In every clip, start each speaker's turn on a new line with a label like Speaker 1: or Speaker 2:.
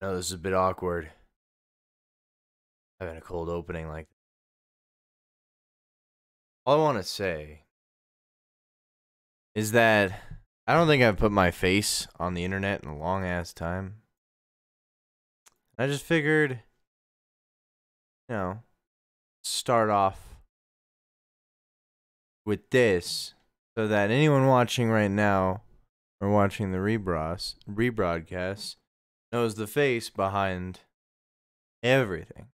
Speaker 1: I know this is a bit awkward. Having a cold opening like that. All I want to say is that I don't think I've put my face on the internet in a long ass time. I just figured, start off with this so that anyone watching right now or watching the rebroadcast knows the face behind everything.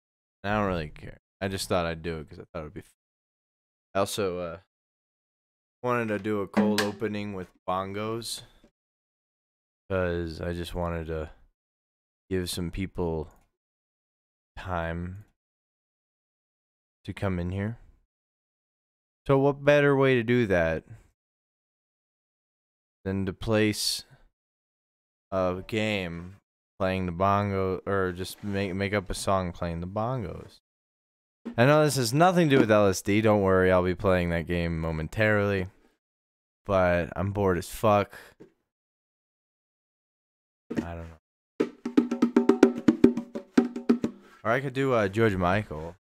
Speaker 1: And I don't really care. I just thought I'd do it because I thought it would be fun. I also wanted to do a cold opening with bongos because I just wanted to give some people time to come in here. So what better way to do that than to place a game playing the bongo, or just make up a song playing the bongos. I know this has nothing to do with LSD. Don't worry, I'll be playing that game momentarily. But I'm bored as fuck. I don't know. Or I could do George Michael.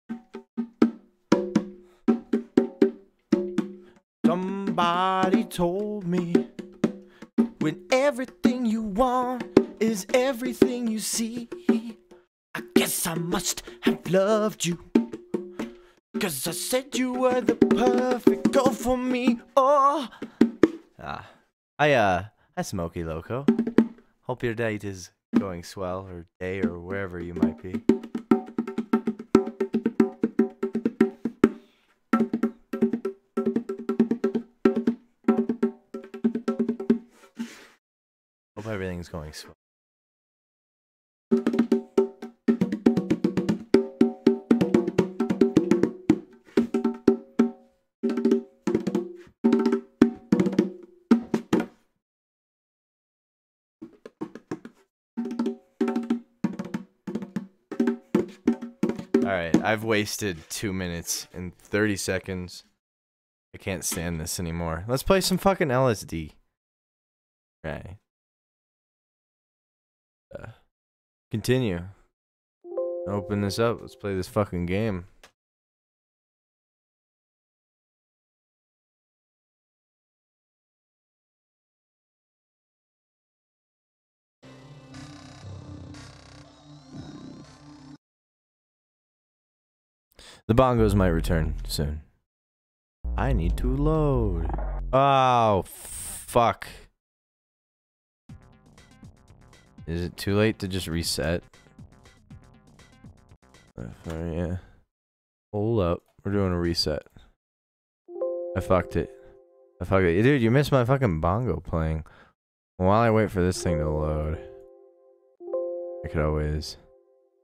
Speaker 1: Somebody told me when everything you want is everything you see, I guess I must have loved you, 'cause I said you were the perfect girl for me. Oh, hi Smokey Loco. Hope your date is going swell, or day, or wherever you might be. Hope everything's going swell. Alright, I've wasted 2 minutes and 30 seconds. I can't stand this anymore. Let's play some fucking LSD. Right. Continue. Open this up. Let's play this fucking game. The bongos might return soon. I need to load. Oh, fuck. Is it too late to just reset? Yeah. Hold up. We're doing a reset. I fucked it. Dude, you missed my fucking bongo playing. While I wait for this thing to load, I could always...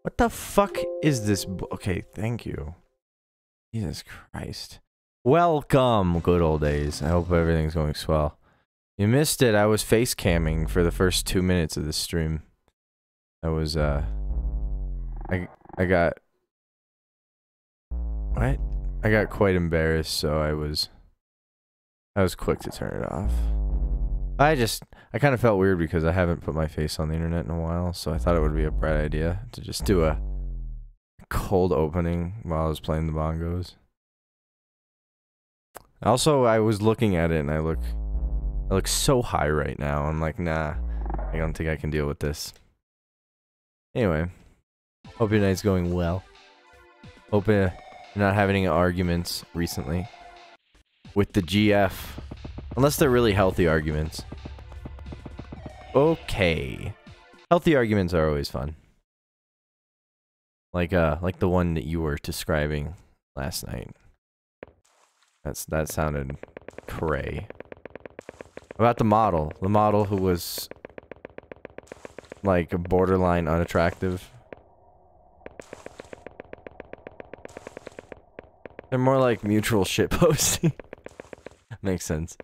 Speaker 1: What the fuck is this? Okay, thank you. Jesus Christ. Welcome, good old days. I hope everything's going swell. You missed it. I was face camming for the first 2 minutes of this stream. I was, I got... What? I got quite embarrassed, so I was quick to turn it off. I kind of felt weird because I haven't put my face on the internet in a while, so I thought it would be a bright idea to just do a cold opening while I was playing the bongos. Also, I was looking at it and I look so high right now. I'm like, nah, I don't think I can deal with this. Anyway, hope your night's going well. Hope you're not having any arguments recently with the GF. Unless they're really healthy arguments. Okay. Healthy arguments are always fun. Like the one that you were describing last night. That sounded cray. About the model who was like borderline unattractive. They're more like mutual shitposting. Makes sense.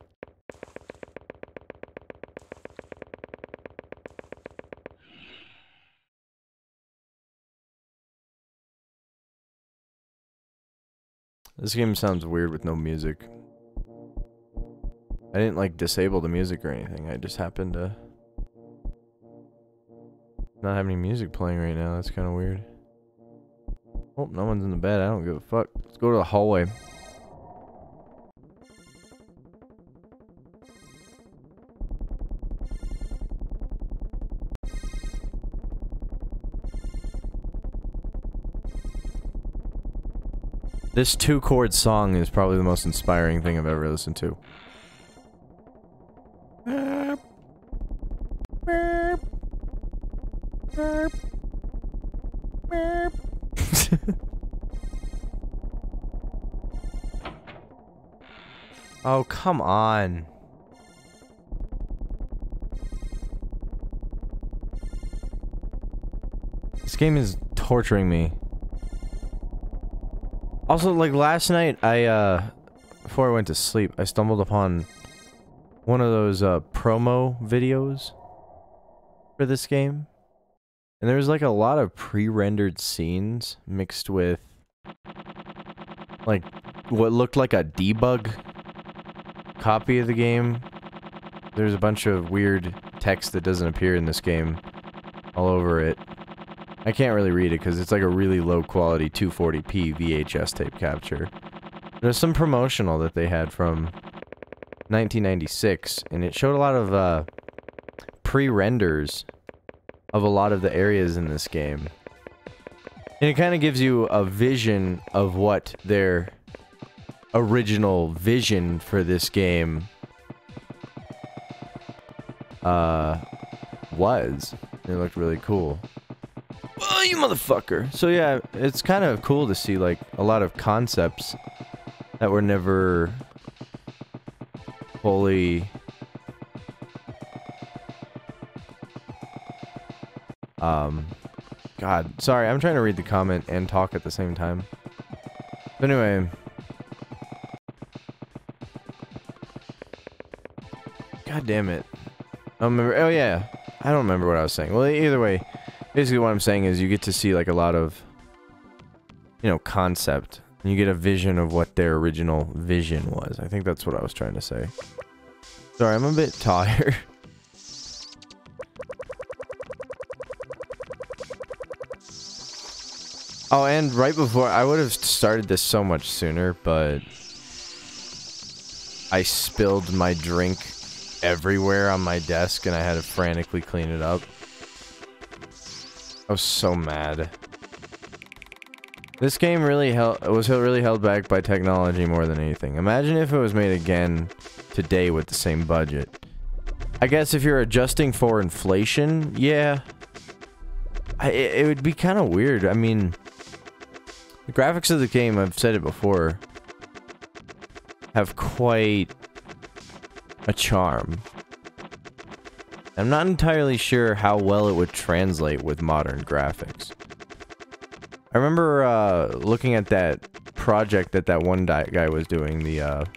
Speaker 1: This game sounds weird with no music. I didn't like disable the music or anything. I just happened to not have any music playing right now. That's kind of weird. Oh, no one's in the bed. I don't give a fuck. Let's go to the hallway. This 2-chord song is probably the most inspiring thing I've ever listened to. Oh, come on. This game is torturing me. Also, like, last night, before I went to sleep, I stumbled upon one of those, promo videos for this game. And there was, like, a lot of pre-rendered scenes mixed with, like, what looked like a debug copy of the game. There's a bunch of weird text that doesn't appear in this game all over it. I can't really read it because it's like a really low quality 240p VHS tape capture. There's some promotional that they had from 1996, and it showed a lot of pre-renders of a lot of the areas in this game. And it kind of gives you a vision of what their original vision for this game was. It looked really cool. Oh, you motherfucker! So yeah, it's kind of cool to see, like, a lot of concepts that were never fully God, sorry, I'm trying to read the comment and talk at the same time. But anyway, god damn it. I don't remember. Oh yeah, I don't remember what I was saying. Well, either way, basically what I'm saying is you get to see, like, a lot of, you know, concept. And you get a vision of what their original vision was. I think that's what I was trying to say. Sorry, I'm a bit tired. Oh, and right before, I would have started this so much sooner, but I spilled my drink everywhere on my desk and I had to frantically clean it up. I was so mad. This game really was really held back by technology more than anything. Imagine if it was made again today with the same budget. I guess if you're adjusting for inflation, yeah. It would be kind of weird. I mean, the graphics of the game, I've said it before, have quite a charm. I'm not entirely sure how well it would translate with modern graphics. I remember looking at that project that one guy was doing, it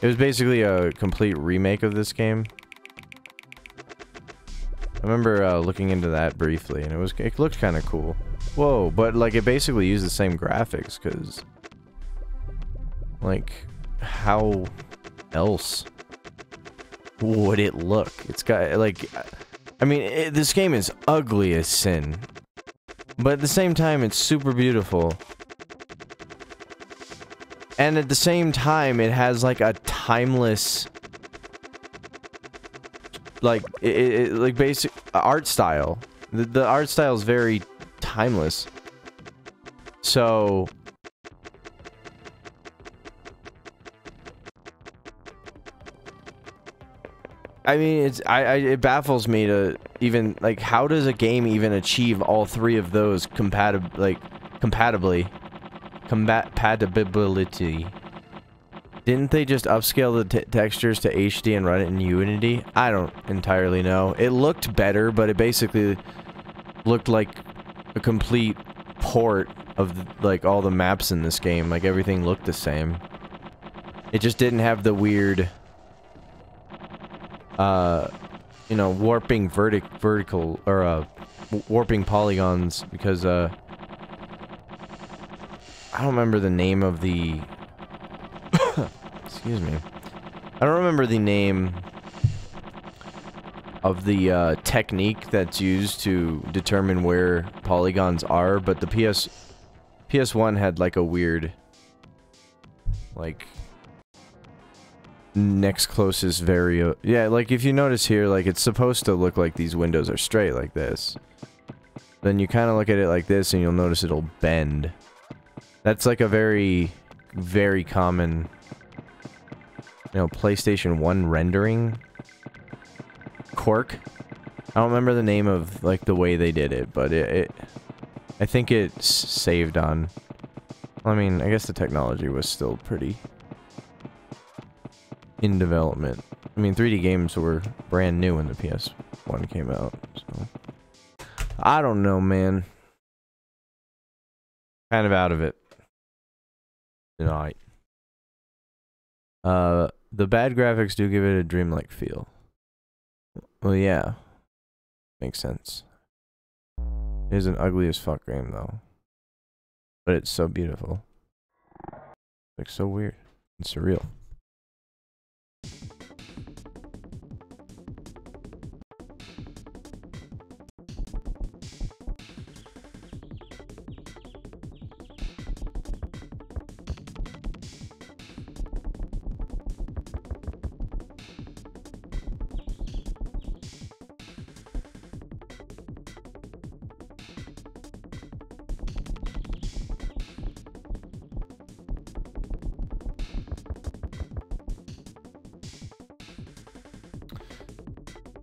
Speaker 1: was basically a complete remake of this game. I remember looking into that briefly, and it looked kind of cool. Whoa, but like it basically used the same graphics, cause like how else would it look? It's got like, I mean, this game is ugly as sin, but at the same time it's super beautiful. And at the same time it has like a timeless, like like basic art style. The art style is very timeless. So I mean, it baffles me to even, like, how does a game even achieve all three of those compatibility? Didn't they just upscale the textures to HD and run it in Unity? I don't entirely know. It looked better, but it basically looked like a complete port of like all the maps in this game. Like everything looked the same. It just didn't have the weird you know, warping vertical or warping polygons, because I don't remember the name of the excuse me. I don't remember the name of the technique that's used to determine where polygons are, but the PS1 had like a weird, like, next closest yeah, like if you notice here, like it's supposed to look like these windows are straight like this. Then you kind of look at it like this and you'll notice it'll bend. That's like a very, very common, you know, PlayStation 1 rendering quirk. I don't remember the name of, like, the way they did it, but I think it's saved on... I mean, I guess the technology was still pretty in development. I mean, 3D games were brand new when the PS1 came out, so... I don't know, man. Kind of out of it tonight. The bad graphics do give it a dreamlike feel. Well, yeah. Makes sense. It is an ugly as fuck game, though. But it's so beautiful. Like, so weird and surreal.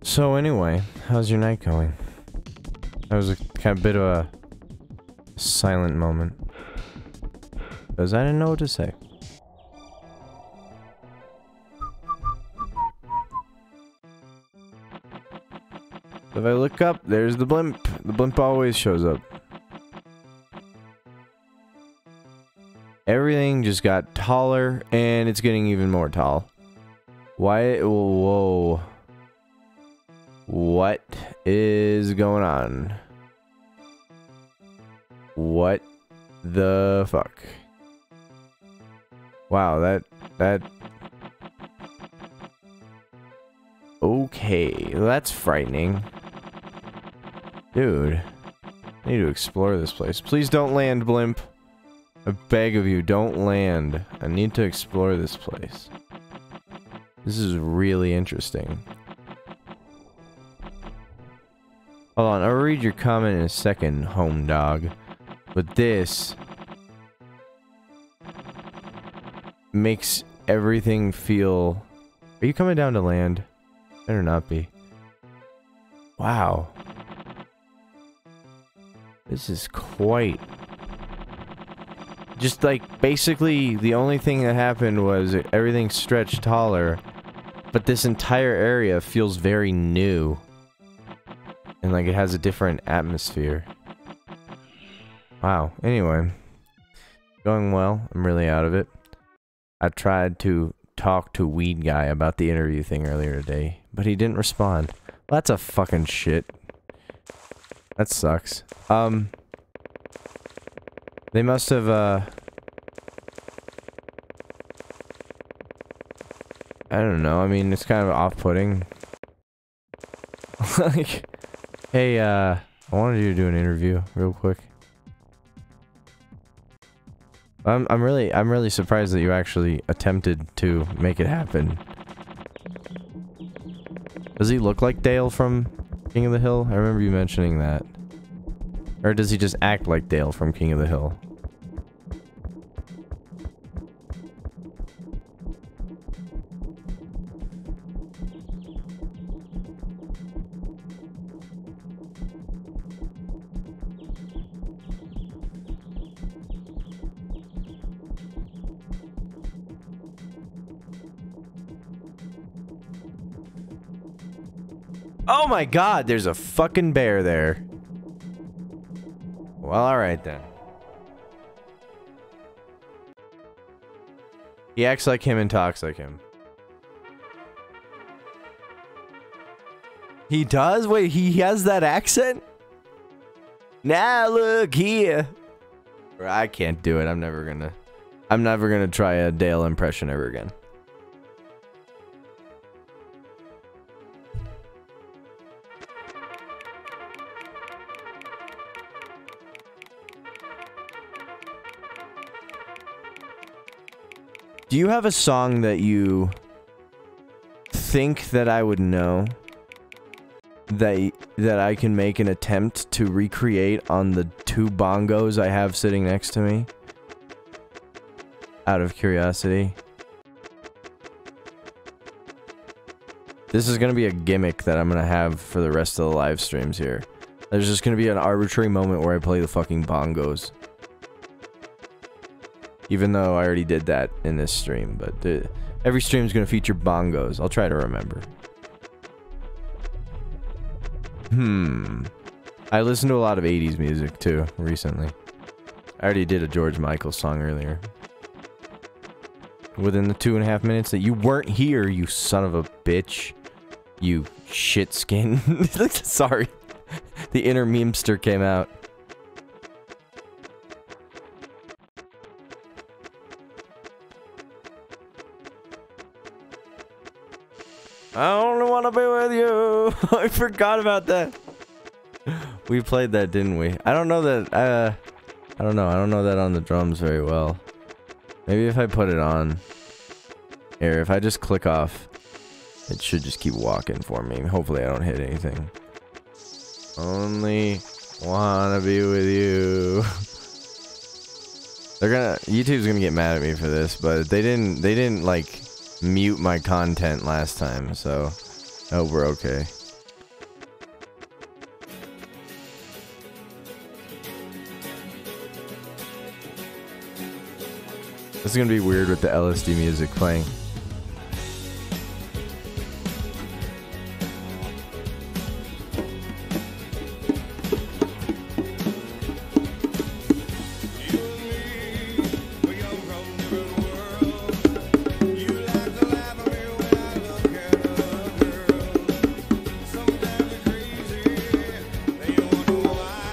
Speaker 1: So anyway, how's your night going? That was a kind of bit of a silent moment. Because I didn't know what to say. If I look up, there's the blimp. The blimp always shows up. Everything just got taller, and it's getting even more tall. Why? Whoa. What is going on? What the fuck? Wow, that... Okay, that's frightening. Dude, I need to explore this place. Please don't land, blimp. I beg of you, don't land. I need to explore this place. This is really interesting. Hold on, I'll read your comment in a second, home dog. But this makes everything feel... Are you coming down to land? Better not be. Wow. This is quite... Just like, basically, the only thing that happened was everything stretched taller, but this entire area feels very new. And like it has a different atmosphere. Wow. Anyway. Going well. I'm really out of it. I tried to talk to Weed Guy about the interview thing earlier today, but he didn't respond. Well, that's a fucking shit. That sucks. They must have, I don't know. I mean, it's kind of off-putting. Like... Hey, I wanted you to do an interview real quick. I'm really surprised that you actually attempted to make it happen. Does he look like Dale from King of the Hill? I remember you mentioning that. Or does he just act like Dale from King of the Hill? Oh my god, there's a fucking bear there. Well, alright then. He acts like him and talks like him. He does? Wait, he has that accent? Now look here. I can't do it. I'm never gonna try a Dale impression ever again. Do you have a song that you think that I would know? That I can make an attempt to recreate on the 2 bongos I have sitting next to me? Out of curiosity. This is gonna be a gimmick that I'm gonna have for the rest of the live streams here. There's just gonna be an arbitrary moment where I play the fucking bongos. Even though I already did that in this stream, but every stream is gonna feature bongos. I'll try to remember. I listened to a lot of 80s music too, recently. I already did a George Michael song earlier. Within the 2.5 minutes that you weren't here, you son of a bitch. You shit skin. Sorry. The inner memester came out. I only want to be with you. I forgot about that. We played that, didn't we? I don't know that, I don't know. I don't know that on the drums very well. Maybe if I put it on. Here, if I just click off, it should just keep walking for me. Hopefully I don't hit anything. Only wanna be with you. YouTube's gonna get mad at me for this, but they didn't like mute my content last time, so I hope we're okay. This is gonna be weird with the LSD music playing.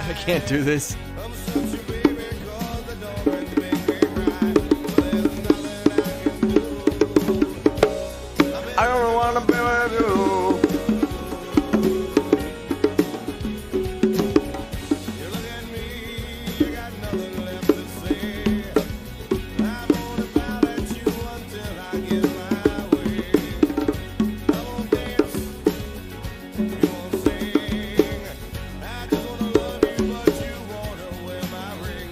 Speaker 1: I can't do this. I don't wanna be with you. You look at me, I got nothing left to say. I won't bow at you until I get my way. I won't dance, you won't sing. I just wanna love you, but you wanna wear my ring.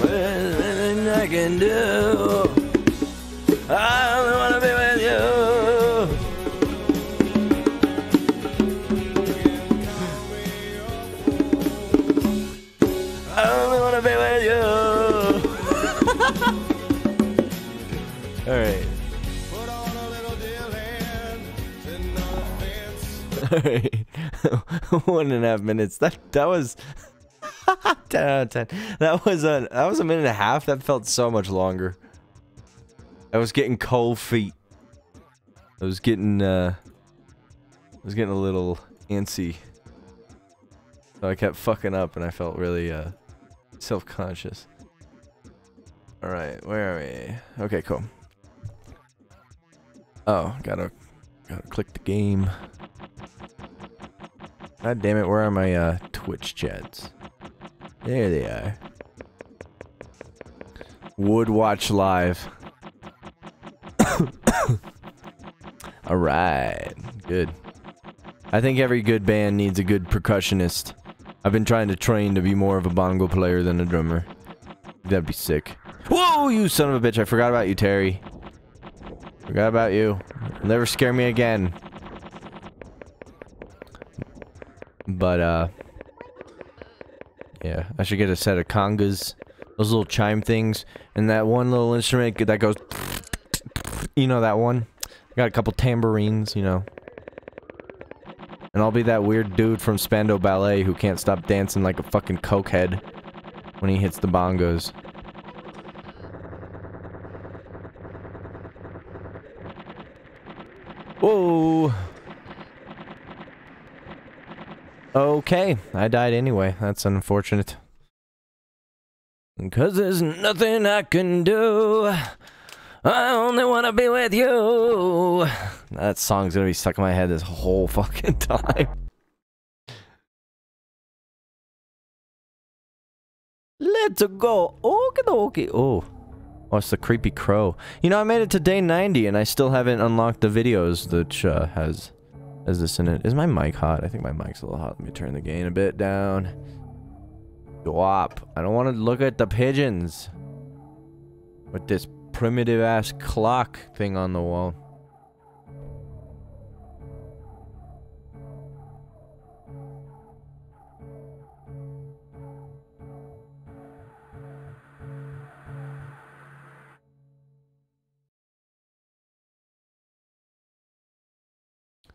Speaker 1: Well, nothing I can do. I only wanna be with you. I only wanna be with you. Alright. Alright. 1.5 minutes. That was 10 out of 10. That was a minute and a half. That felt so much longer. I was getting cold feet. I was getting a little antsy. So I kept fucking up and I felt really self-conscious. Alright, where are we? Okay, cool. Oh, gotta click the game. God damn it, where are my Twitch chats? There they are. Would watch live. Alright, good. I think every good band needs a good percussionist. I've been trying to train to be more of a bongo player than a drummer. That'd be sick. Whoa, you son of a bitch. I forgot about you, Terry. Forgot about you. You'll never scare me again. But, yeah, I should get a set of congas. Those little chime things. And that one little instrument that goes... You know that one? I got a couple tambourines, you know. And I'll be that weird dude from Spandau Ballet who can't stop dancing like a fucking cokehead when he hits the bongos. Whoa! Okay, I died anyway. That's unfortunate. Because there's nothing I can do. I only wanna be with you. That song's gonna be stuck in my head this whole fucking time. Let's go. Okie dokie. Oh. Oh, it's the creepy crow. You know, I made it to day 90 and I still haven't unlocked the videos that has this in it. Is my mic hot? I think my mic's a little hot. Let me turn the gain a bit down. Go up. I don't want to look at the pigeons. With this primitive ass clock thing on the wall.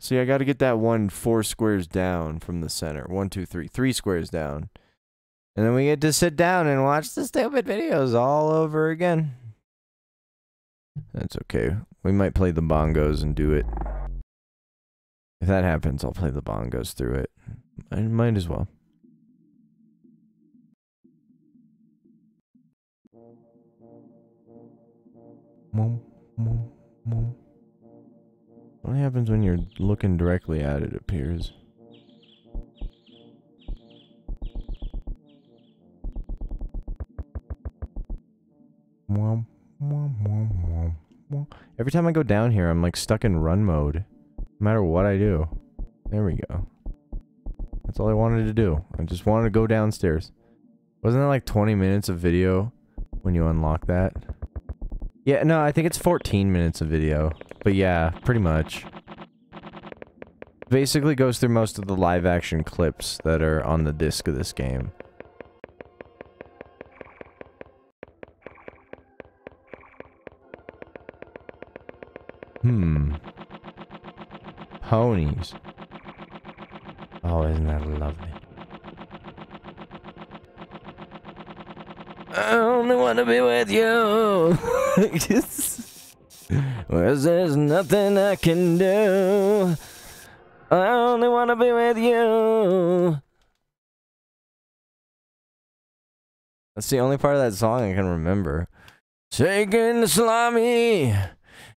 Speaker 1: See, I gotta get that one 4 squares down from the center. 1, 2, 3. 3 squares down. And then we get to sit down and watch the stupid videos all over again. That's okay. We might play the bongos and do it. If that happens, I'll play the bongos through it. I might as well. What happens when you're looking directly at it, appears. Every time I go down here, I'm like stuck in run mode. No matter what I do. There we go. That's all I wanted to do. I just wanted to go downstairs. Wasn't that like 20 minutes of video when you unlock that? Yeah, no, I think it's 14 minutes of video. But yeah, pretty much. Basically goes through most of the live action clips that are on the disc of this game. Ponies. Oh, isn't that lovely? I only want to be with you. Well, there's nothing I can do. I only want to be with you. That's the only part of that song I can remember. Taking the salami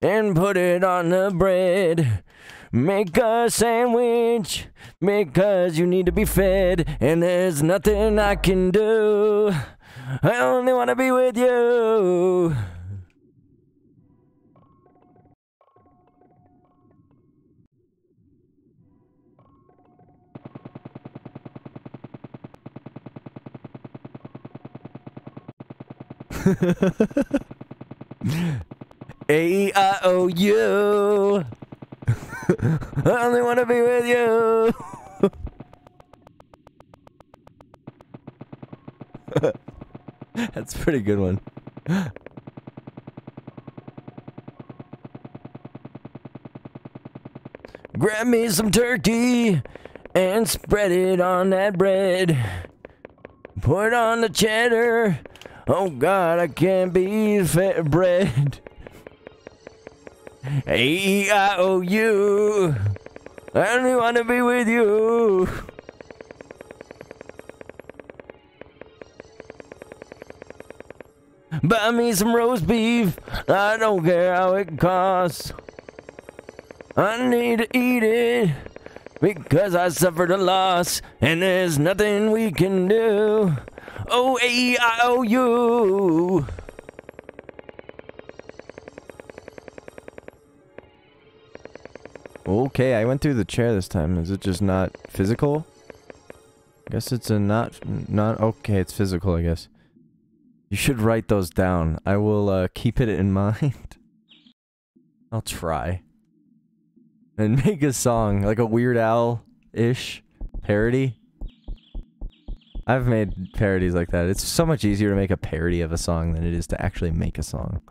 Speaker 1: and put it on the bread. Make a sandwich because you need to be fed. And there's nothing I can do. I only want to be with you. A-E-I-O-U. I only want to be with you. That's a pretty good one. Grab me some turkey and spread it on that bread. Put on the cheddar. Oh God, I can't be fed bread. A-E-I-O-U. I only want to be with you. Buy me some roast beef. I don't care how it costs. I need to eat it because I suffered a loss and there's nothing we can do. Oh, A-E-I-O-U. Okay, I went through the chair this time. Is it just not physical? I guess it's a not okay, it's physical, I guess. You should write those down. I will keep it in mind. I'll try. And make a song, like a Weird Al-ish parody. I've made parodies like that. It's so much easier to make a parody of a song than it is to actually make a song.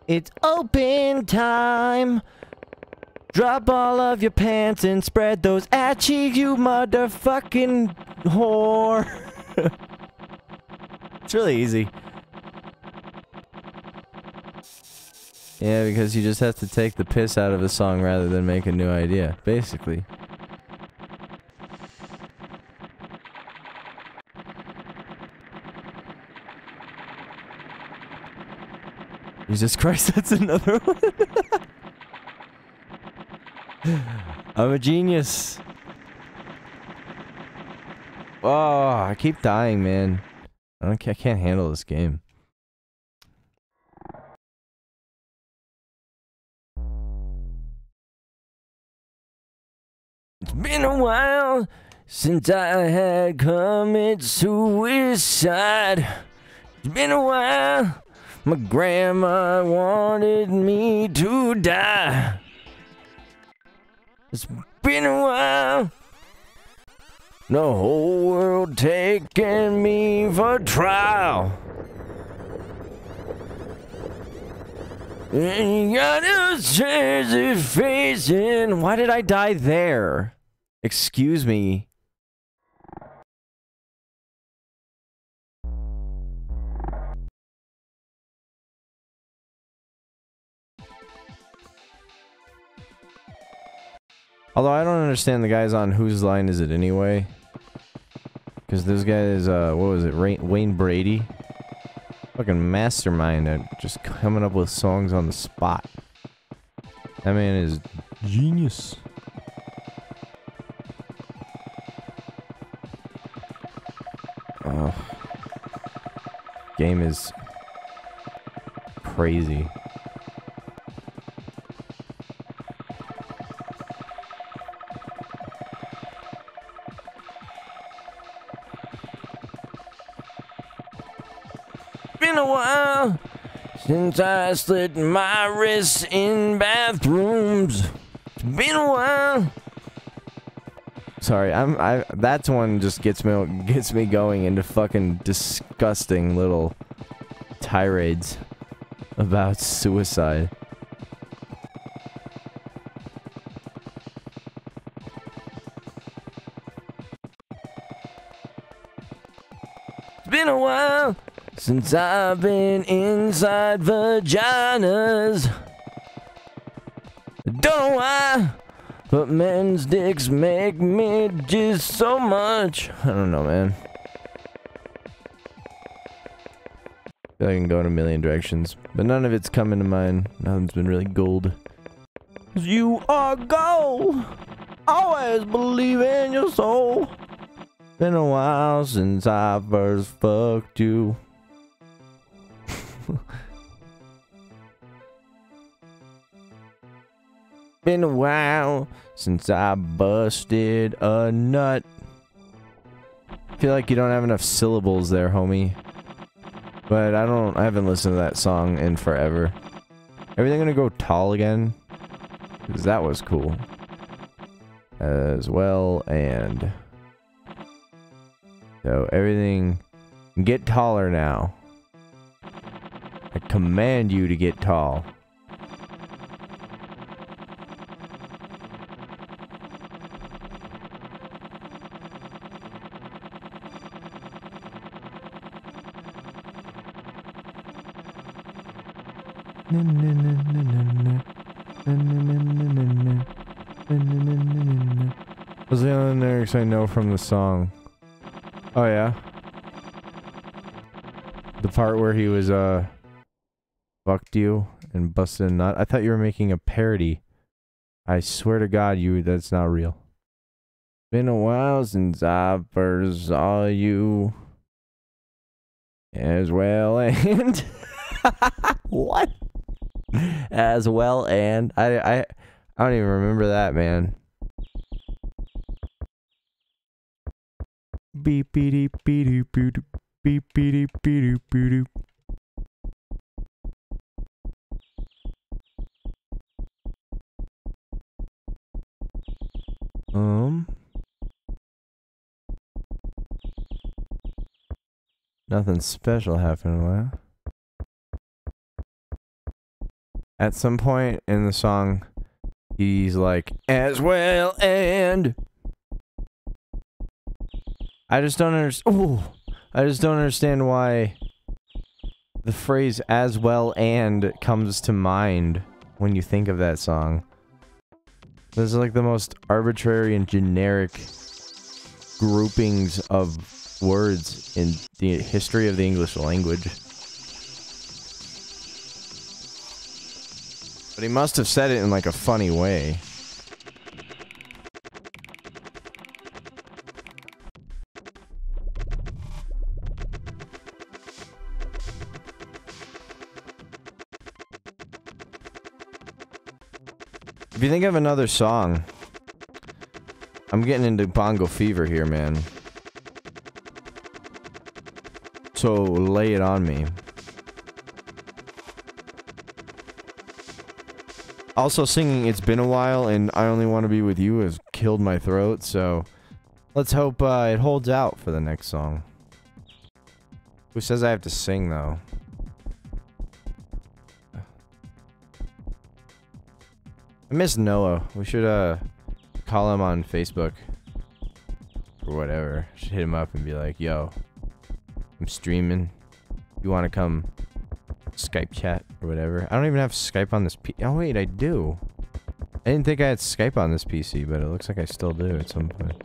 Speaker 1: It's open time. Drop all of your pants and spread those ass cheeks, you motherfucking whore. It's really easy. Yeah, because you just have to take the piss out of a song rather than make a new idea, basically. Jesus Christ, that's another one. I'm a genius. Oh, I keep dying, man. I can't handle this game. It's been a while since I had committed suicide. It's been a while. My grandma wanted me to die. It's been a while. The whole world taking me for trial. And you got a crazy face in. Why did I die there? Excuse me. Although I don't understand the guys on whose line is it anyway. Because those guys, what was it, Wayne Brady? Fucking mastermind at just coming up with songs on the spot. That man is genius. Oh. Game is crazy. Been a while since I slit my wrists in bathrooms. It's been a while. Sorry, that's one just gets me going into fucking disgusting little tirades about suicide. It's been a while since I've been inside vaginas. Don't know why, but men's dicks make me just so much. I don't know, man. I feel like I can go in a million directions, but none of it's coming to mind. Nothing's been really gold. 'Cause you are gold. Always believe in your soul. Been a while since I first fucked you. Been a while since I busted a nut. I feel like you don't have enough syllables there, homie. But I haven't listened to that song in forever. Everything gonna go tall again? 'Cause that was cool. As well, and so everything get taller now. I command you to get tall. Those are the only lyrics I know from the song. Oh yeah? The part where he was, fucked you and busted a nut? I thought you were making a parody. I swear to God, that's not real. Been a while since I first saw you. As well, and... What? As well, and... I don't even remember that, man. Beep beep beep beep beep beep beep beep beep. Nothing special happened, what? At some point in the song, he's like, as well, and... I just don't understand why the phrase as well and comes to mind when you think of that song. Those are like the most arbitrary and generic groupings of words in the history of the English language. But he must have said it in like a funny way. If you think of another song, I'm getting into bongo fever here, man. So lay it on me. Also singing It's Been a While and I Only Want to Be With You has killed my throat, so let's hope it holds out for the next song. Who says I have to sing, though? I miss Noah. We should call him on Facebook or whatever. Should hit him up and be like, yo, I'm streaming. You want to come Skype chat or whatever? I don't even have Skype on this PC. Oh wait, I do. I didn't think I had Skype on this PC, but it looks like I still do at some point.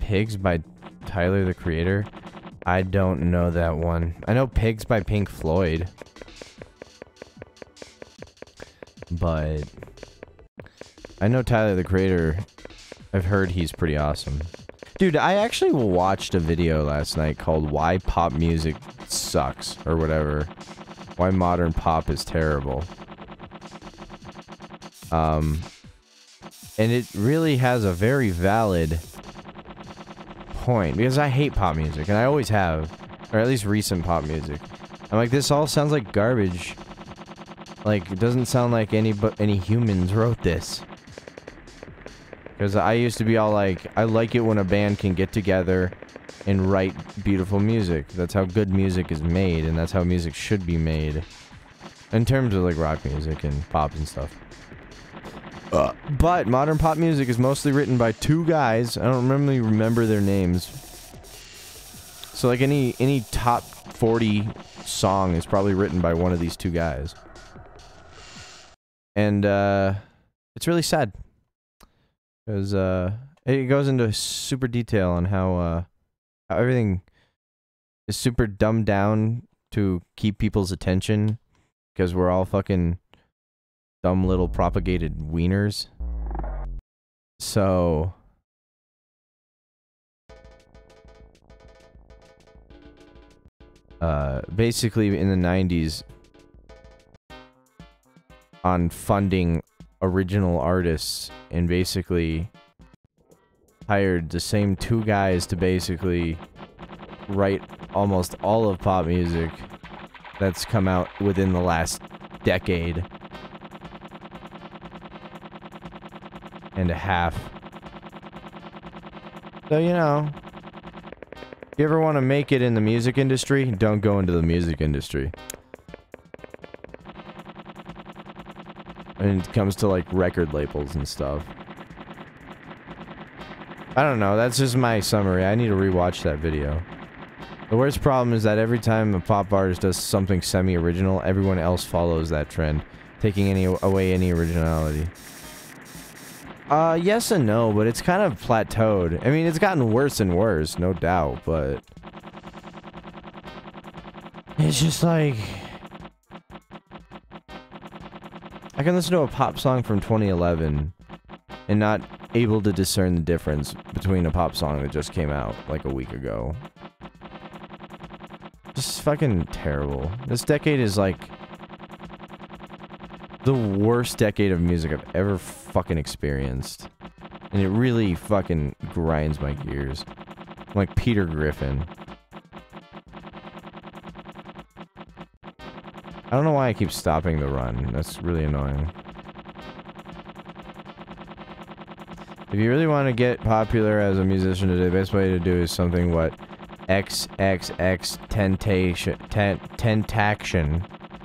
Speaker 1: Pigs by Tyler, the Creator? I don't know that one. I know Pigs by Pink Floyd. But I know Tyler, the Creator. I've heard he's pretty awesome. Dude, I actually watched a video last night called Why Pop Music Sucks, or whatever. Why Modern Pop is Terrible. And it really has a very valid point, because I hate pop music, and I always have, or at least recent pop music. I'm like, this all sounds like garbage. Like, it doesn't sound like any humans wrote this. Because I used to be all like, I like it when a band can get together and write beautiful music. That's how good music is made, and that's how music should be made. In terms of, like, rock music and pop and stuff. But modern pop music is mostly written by two guys. I don't really remember their names. So, like, any top 40 song is probably written by one of these two guys. And, it's really sad. Because, it goes into super detail on how everything is super dumbed down to keep people's attention. Because we're all fucking dumb little propagated wieners. So... basically in the 90s, on funding original artists, and basically hired the same two guys to basically write almost all of pop music that's come out within the last decade and a half. So, you know, if you ever want to make it in the music industry, don't go into the music industry. When it comes to, like, record labels and stuff. I don't know, that's just my summary. I need to rewatch that video. The worst problem is that every time a pop artist does something semi-original, everyone else follows that trend, taking away any originality. Yes and no, but it's kind of plateaued. I mean, it's gotten worse and worse, no doubt, but... it's just like... I can listen to a pop song from 2011 and not able to discern the difference between a pop song that just came out like a week ago. Just fucking terrible. This decade is like the worst decade of music I've ever fucking experienced. And it really fucking grinds my gears. I'm like Peter Griffin. I don't know why I keep stopping the run. That's really annoying. If you really want to get popular as a musician today, the best way to do is something what XXX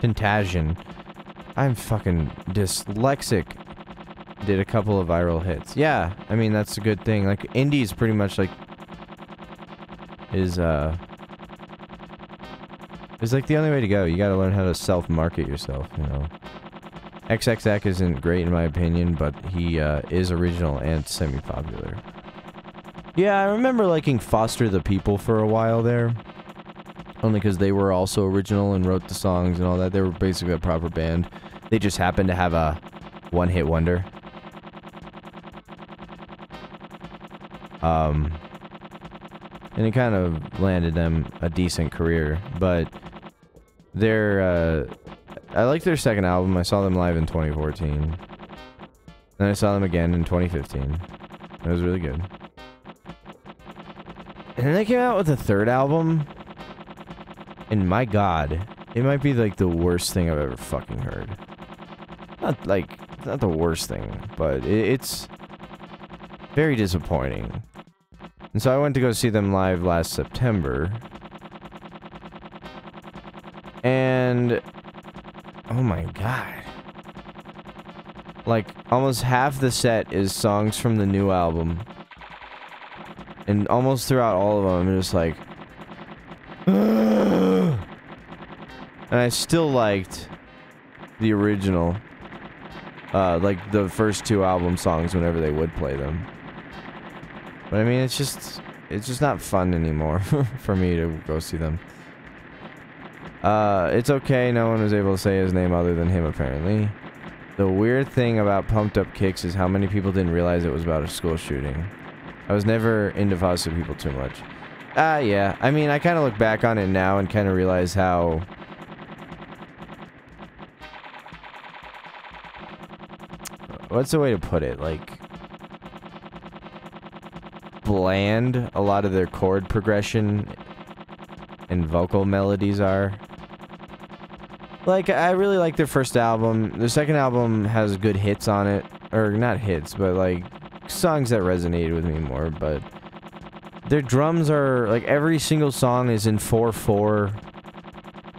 Speaker 1: Tentacion. I'm fucking dyslexic. Did a couple of viral hits. Yeah, I mean, that's a good thing. Like, indie is pretty much like... It's like the only way to go. You gotta learn how to self-market yourself, you know. XXX isn't great in my opinion, but he is original and semi-popular. Yeah, I remember liking Foster the People for a while there. Only because they were also original and wrote the songs and all that. They were basically a proper band.
Speaker 2: They just happened to have a one-hit wonder. And it kind of landed them a decent career, but they're, I liked their second album. I saw them live in 2014. Then I saw them again in 2015. It was really good. And then they came out with a third album, and my god, it might be like the worst thing I've ever fucking heard. Not like, it's not the worst thing, but it's very disappointing. And so I went to go see them live last September. And oh my god. Like, almost half the set is songs from the new album. And almost throughout all of them, I'm just like... And I still liked the original. Like, the first two album songs whenever they would play them. But I mean, it's just not fun anymore for me to go see them. It's okay, no one was able to say his name other than him, apparently. The weird thing about Pumped Up Kicks is how many people didn't realize it was about a school shooting. I was never into Foster people too much. Yeah. I mean, I kind of look back on it now and kind of realize how... What's the way to put it? Like... bland a lot of their chord progression and vocal melodies are. Like, I really like their first album. Their second album has good hits on it. Or, not hits, but, like, songs that resonated with me more, but... Their drums are, like, every single song is in 4/4.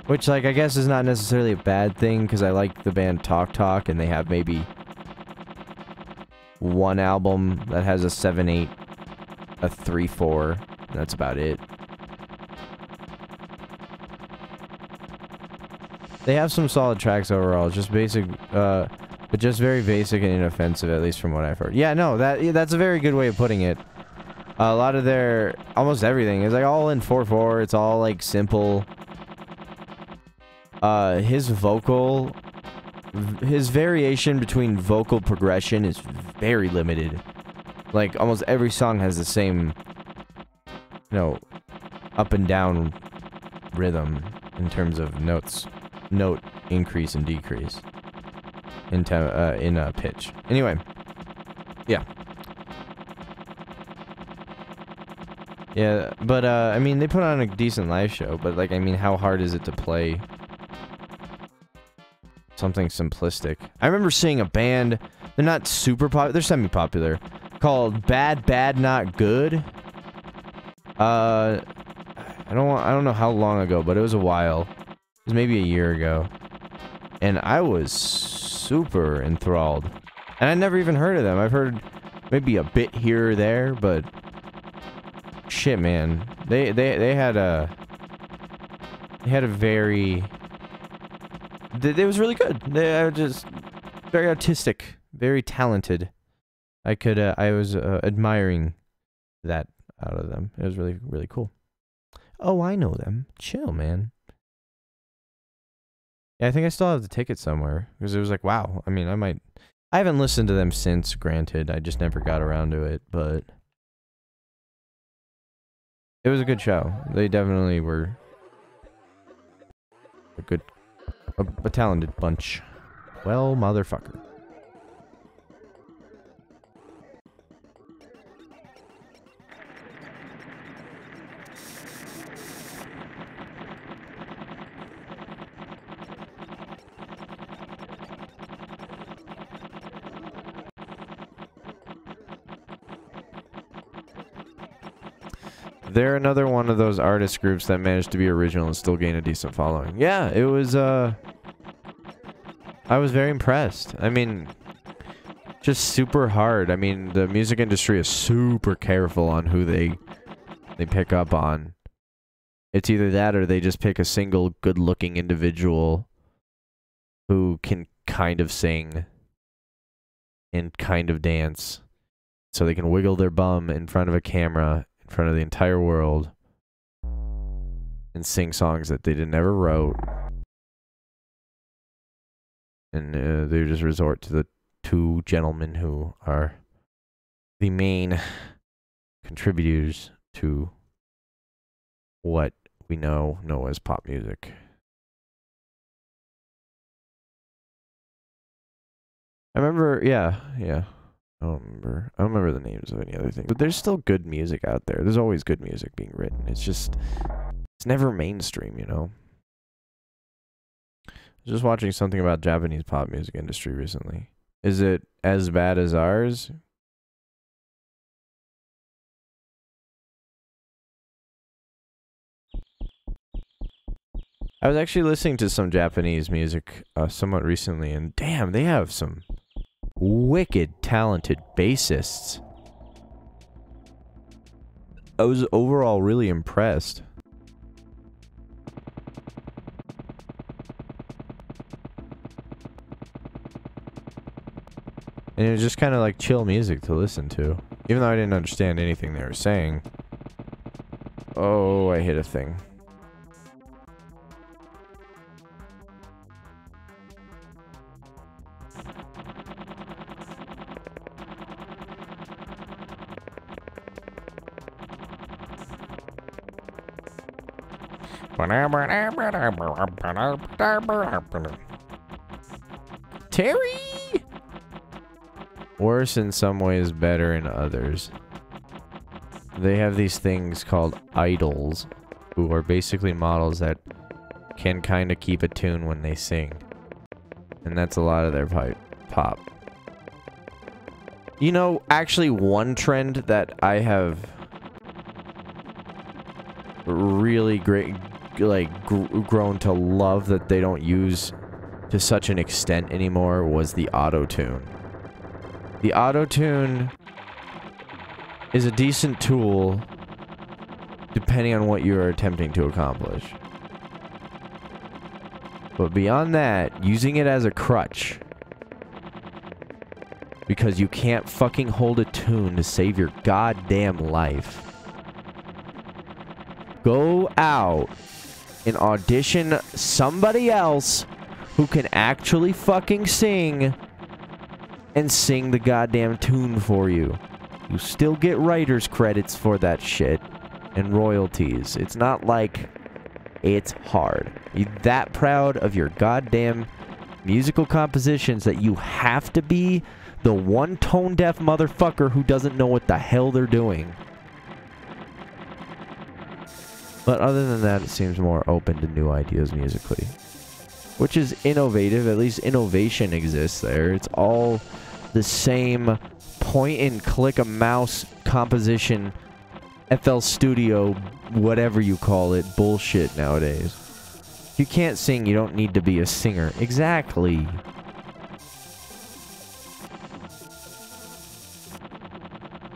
Speaker 2: Which, like, I guess is not necessarily a bad thing, because I like the band Talk Talk, and they have maybe... one album that has a 7/8, a 3/4, that's about it. They have some solid tracks overall, just basic, but just very basic and inoffensive, at least from what I've heard. Yeah, no, that's a very good way of putting it. A lot of their, almost everything is like all in 4/4, it's all like simple. His variation between vocal progression is very limited. Like, almost every song has the same, you know, up and down rhythm in terms of notes. Note increase and decrease in pitch. Anyway, yeah. Yeah, but, I mean, they put on a decent live show, but, like, I mean, how hard is it to play something simplistic? I remember seeing a band, they're not super popular, they're semi-popular, called Bad Bad Not Good. I don't know how long ago, but it was a while. It was maybe a year ago. And I was super enthralled. And I never even heard of them. I've heard maybe a bit here or there, but shit, man. They had a very... It was really good. They were just very artistic, very talented. I was admiring that out of them. It was really, really cool. Oh, I know them. Chill, man. Yeah, I think I still have the ticket somewhere. Because it was like, wow. I mean, I haven't listened to them since, granted. I just never got around to it, but... It was a good show. They definitely were... a talented bunch. Well, motherfucker. They're another one of those artist groups that managed to be original and still gain a decent following. Yeah, it was, I was very impressed. I mean, just super hard. I mean, the music industry is super careful on who they pick up on. It's either that or they just pick a single good-looking individual who can kind of sing and kind of dance. So they can wiggle their bum in front of a camera in front of the entire world and sing songs that they never wrote And they just resort to the two gentlemen who are the main contributors to what we know as pop music. I remember, yeah. I don't remember the names of any other thing. But there's still good music out there. There's always good music being written. It's just, it's never mainstream, you know? I was just watching something about Japanese pop music industry recently. Is it as bad as ours? I was actually listening to some Japanese music somewhat recently, and damn, they have some wicked talented bassists. I was overall really impressed. And it was just kind of like chill music to listen to. Even though I didn't understand anything they were saying. Oh, I hit a thing. Terry! Worse in some ways, better in others. They have these things called idols, who are basically models that can kind of keep a tune when they sing. And that's a lot of their pop. You know, actually one trend that I have really grown to love that they don't use to such an extent anymore was the auto-tune. The auto-tune is a decent tool depending on what you are attempting to accomplish. But beyond that, using it as a crutch because you can't fucking hold a tune to save your goddamn life. Go out and audition somebody else who can actually fucking sing and sing the goddamn tune for you. You still get writer's credits for that shit and royalties. It's not like it's hard. You're that proud of your goddamn musical compositions that you have to be the one tone-deaf motherfucker who doesn't know what the hell they're doing. But other than that, it seems more open to new ideas musically. Which is innovative. At least innovation exists there. It's all the same point-and-click-a-mouse composition, FL Studio, whatever you call it, bullshit nowadays. If you can't sing, you don't need to be a singer. Exactly.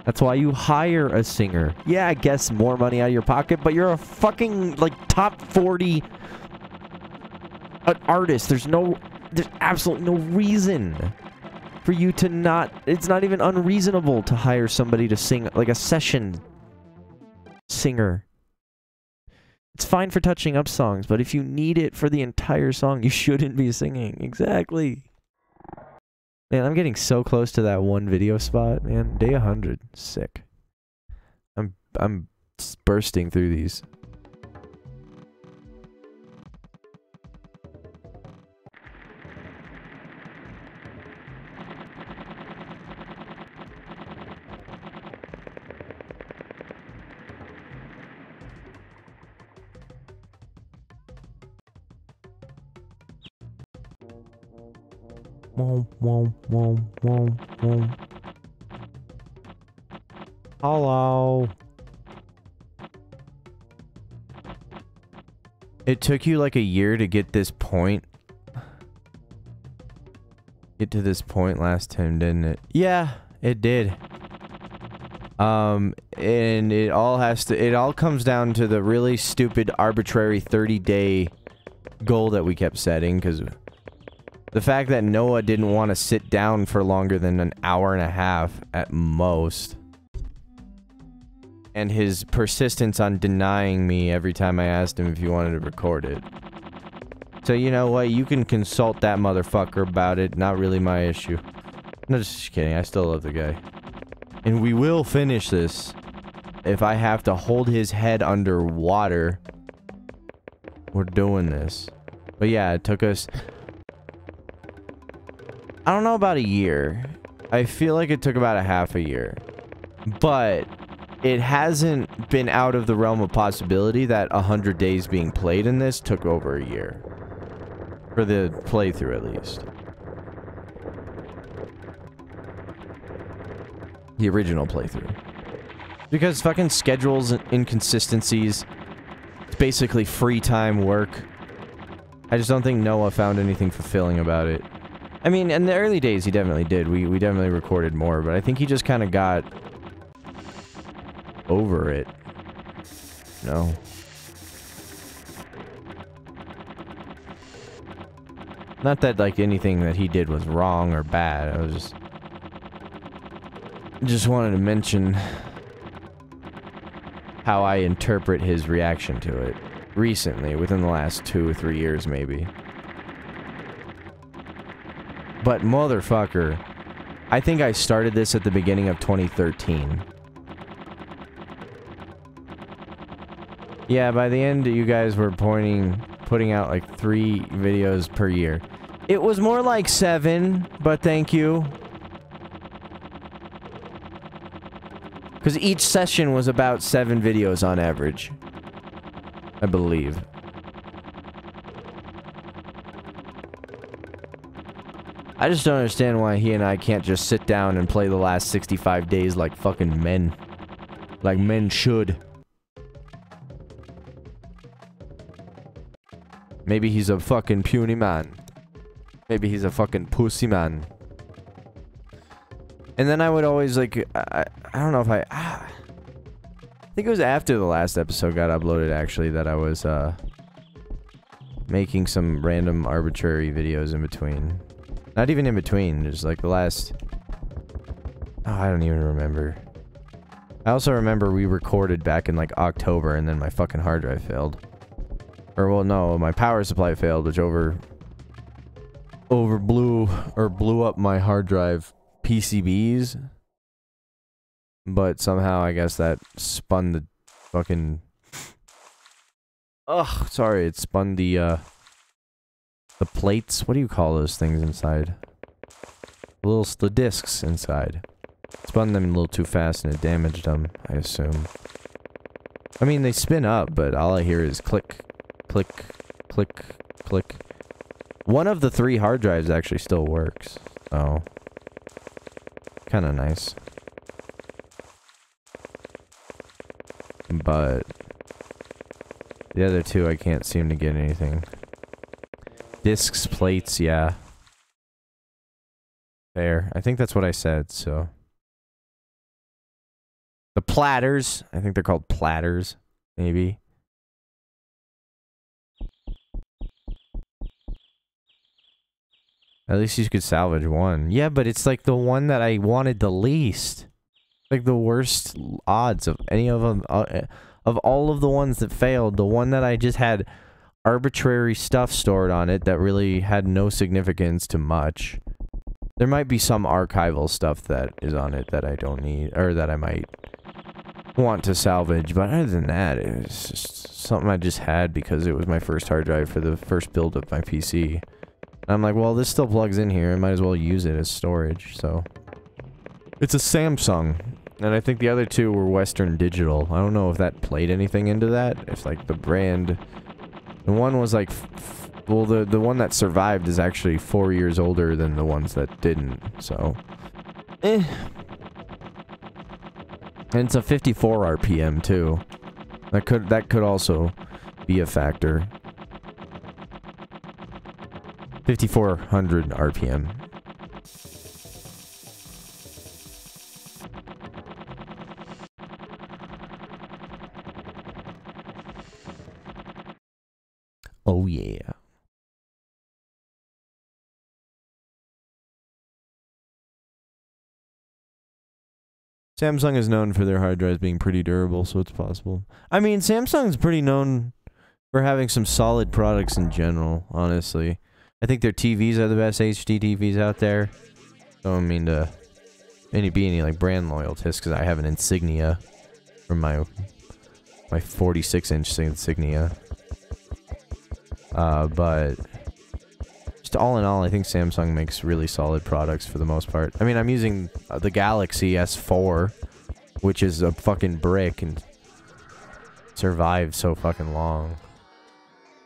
Speaker 2: That's why you hire a singer. Yeah, I guess more money out of your pocket, but you're a fucking, like, top 40 artist. There's absolutely no reason for you to not... It's not even unreasonable to hire somebody to sing, like a session singer. It's fine for touching up songs, but if you need it for the entire song, you shouldn't be singing. Exactly. Man, I'm getting so close to that one video spot, man. Day 100. Sick. I'm bursting through these. Hello. It took you like a year to get this point. Get to this point last time, didn't it? Yeah, it did. And it all comes down to the really stupid arbitrary 30-day goal that we kept setting, because the fact that Noah didn't want to sit down for longer than an hour and a half at most. And his persistence on denying me every time I asked him if he wanted to record it. So you know what? You can consult that motherfucker about it. Not really my issue. No, just kidding. I still love the guy. And we will finish this. If I have to hold his head underwater, we're doing this. But yeah, it took us... I don't know about a year. I feel like it took about a half a year. But it hasn't been out of the realm of possibility that 100 days being played in this took over a year. For the playthrough, at least. The original playthrough. Because fucking schedules and inconsistencies. It's basically free time work. I just don't think Noah found anything fulfilling about it. I mean, in the early days, he definitely did. We definitely recorded more, but I think he just kind of got over it. No. Not that, like, anything that he did was wrong or bad. I was just wanted to mention how I interpret his reaction to it. Recently, within the last 2 or 3 years, maybe. But motherfucker, I think I started this at the beginning of 2013. Yeah, by the end, you guys were putting out like 3 videos per year. It was more like 7, but thank you. Because each session was about 7 videos on average. I believe. I just don't understand why he and I can't just sit down and play the last 65 days like fucking men. Like men should. Maybe he's a fucking puny man. Maybe he's a fucking pussy man. And then I would always like, I don't know if I think it was after the last episode got uploaded actually that I was making some random arbitrary videos in between. Not even in between, just like the last... Oh, I don't even remember. I also remember we recorded back in like October and then my fucking hard drive failed. Or well, no, my power supply failed, which blew up my hard drive PCBs. But somehow I guess that spun the fucking... Ugh, sorry, it spun the plates. What do you call those things inside? The discs inside. Spun them a little too fast and it damaged them, I assume. I mean, they spin up, but all I hear is click, click, click, click. One of the 3 hard drives actually still works, so... Kinda nice. But... the other 2, I can't seem to get anything. Discs, plates, yeah. There. I think that's what I said, so... The platters. I think they're called platters, maybe. At least you could salvage one. Yeah, but it's like the one that I wanted the least. Like the worst odds of any of them. Of all of the ones that failed, the one that I just had arbitrary stuff stored on it that really had no significance to much. There might be some archival stuff that is on it that I don't need, or that I might want to salvage, but other than that, it was just something I just had because it was my first hard drive for the first build of my PC. And I'm like, well, this still plugs in here, I might as well use it as storage, so... It's a Samsung, and I think the other 2 were Western Digital. I don't know if that played anything into that, if like the brand... The one was like... Well, the one that survived is actually 4 years older than the ones that didn't, so... And it's a 54 RPM too. That could also be a factor. 5400 RPM. Oh yeah. Samsung is known for their hard drives being pretty durable, so it's possible. I mean, Samsung's pretty known for having some solid products in general, honestly. I think their TVs are the best HD TVs out there. Don't mean to be any like brand loyalist because I have an Insignia from my 46-inch Insignia. But just all in all, I think Samsung makes really solid products for the most part. I mean, I'm using the Galaxy S4, which is a fucking brick and survived so fucking long.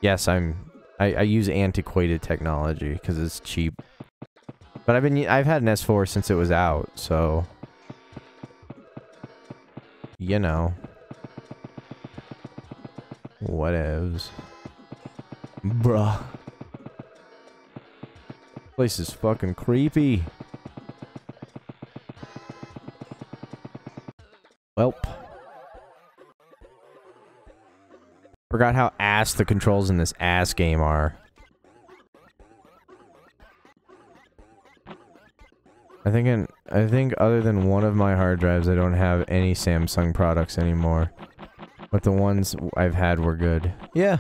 Speaker 2: Yes, I use antiquated technology because it's cheap. But I've had an S4 since it was out, so you know. Whatevs. Bruh. Place is fucking creepy. Welp. Forgot how ass the controls in this ass game are. I think other than one of my hard drives, I don't have any Samsung products anymore. But the ones I've had were good. Yeah.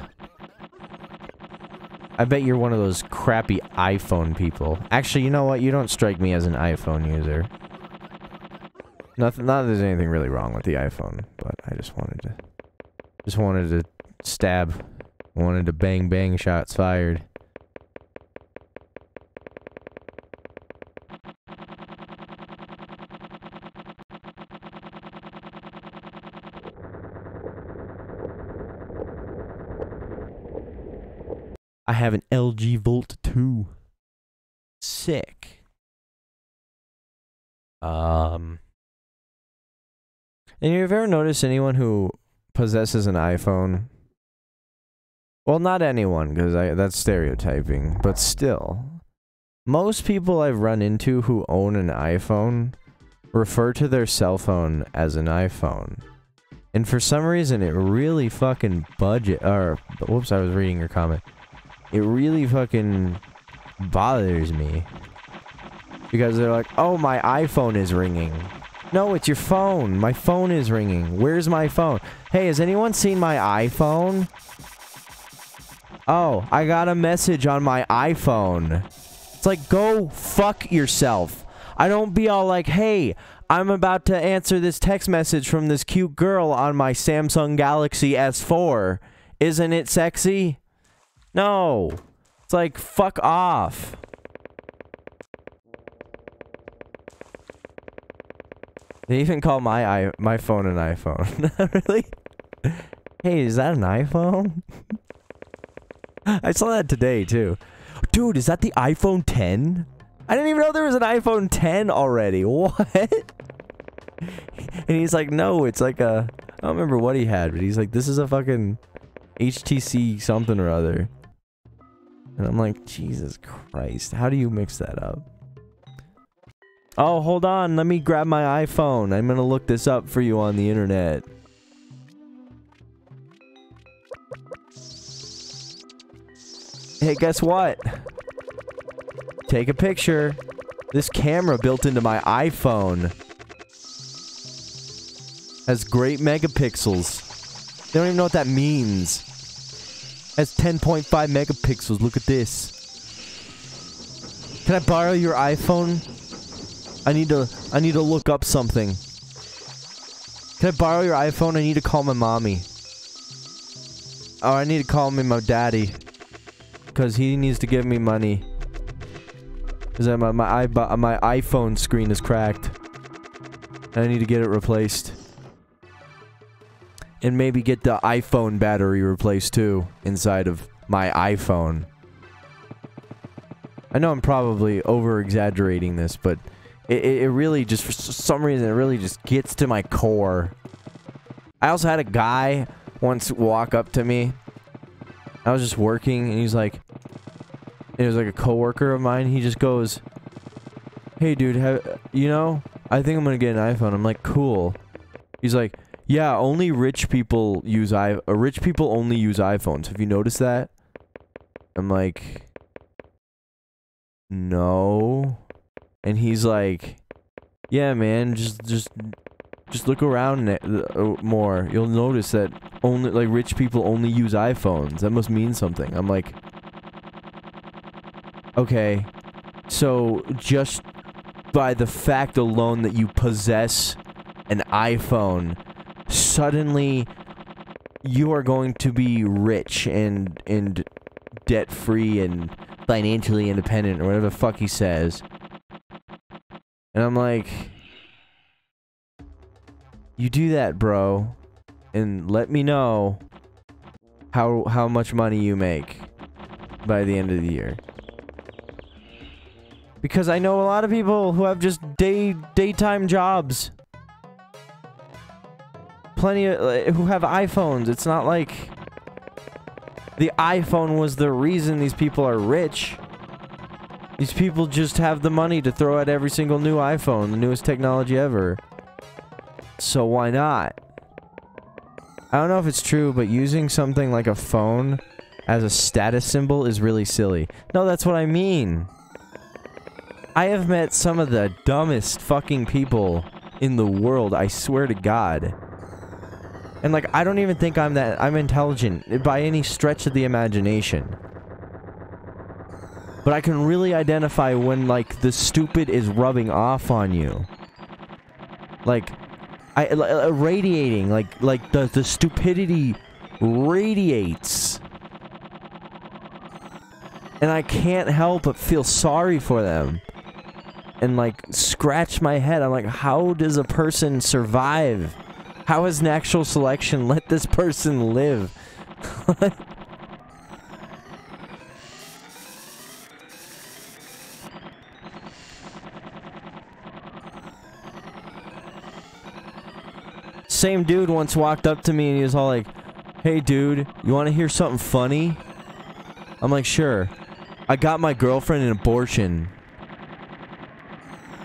Speaker 2: I bet you're one of those crappy iPhone people. Actually, you know what? You don't strike me as an iPhone user. Not that there's anything really wrong with the iPhone, but I just wanted to stab. Wanted to bang shots fired. I have an LG Volt 2. Sick. And you've ever noticed anyone who possesses an iPhone? Well, not anyone, because that's stereotyping, but still. Most people I've run into who own an iPhone refer to their cell phone as an iPhone. And for some reason, it really fucking whoops, I was reading your comment. It really fucking bothers me. Because they're like, oh, my iPhone is ringing. No, it's your phone. My phone is ringing. Where's my phone? Hey, has anyone seen my iPhone? Oh, I got a message on my iPhone. It's like, go fuck yourself. I don't be all like, hey, I'm about to answer this text message from this cute girl on my Samsung Galaxy S4. Isn't it sexy? No. It's like, fuck off. They even call my phone an iPhone. Really? Hey, is that an iPhone? I saw that today, too. Dude, is that the iPhone 10? I didn't even know there was an iPhone 10 already. What? And he's like, no, it's like a... I don't remember what he had, but he's like, this is a fucking HTC something or other. And I'm like, Jesus Christ, how do you mix that up? Oh, hold on, let me grab my iPhone. I'm gonna look this up for you on the internet. Hey, guess what? Take a picture. This camera built into my iPhone has great megapixels. They don't even know what that means. Has 10.5 megapixels. Look at this. Can I borrow your iPhone? I need to look up something. Can I borrow your iPhone? I need to call my mommy. Oh, I need to call my daddy. Because he needs to give me money. Because my iPhone screen is cracked. And I need to get it replaced. And maybe get the iPhone battery replaced too. Inside of my iPhone. I know I'm probably over-exaggerating this, but... It really just, for some reason, it really just gets to my core. I also had a guy once walk up to me. I was just working, and he's like... It was like a coworker of mine. He just goes, hey, dude, you know, I think I'm gonna get an iPhone. I'm like, cool. He's like, yeah, only rich people use rich people only use iPhones. Have you noticed that? I'm like, no. And he's like, yeah, man, just just look around more. You'll notice that only, like, rich people only use iPhones. That must mean something. I'm like, okay, so just by the fact alone that you possess an iPhone, suddenly you are going to be rich and debt-free and financially independent, or whatever the fuck he says. And I'm like, you do that, bro, and let me know how much money you make by the end of the year. Because I know a lot of people who have just daytime jobs. Plenty of who have iPhones. It's not like the iPhone was the reason these people are rich. These people just have the money to throw at every single new iPhone, the newest technology ever. So why not? I don't know if it's true, but using something like a phone as a status symbol is really silly. No, that's what I mean. I have met some of the dumbest fucking people in the world, I swear to God. And like, I don't even think I'm intelligent by any stretch of the imagination. But I can really identify when, like, the stupid is rubbing off on you. Like, radiating, like the stupidity radiates. And I can't help but feel sorry for them. And, like, scratch my head. I'm like, how does a person survive? How has natural selection let this person live? Same dude once walked up to me and he was all like, hey dude, you want to hear something funny? I'm like, sure. I got my girlfriend an abortion.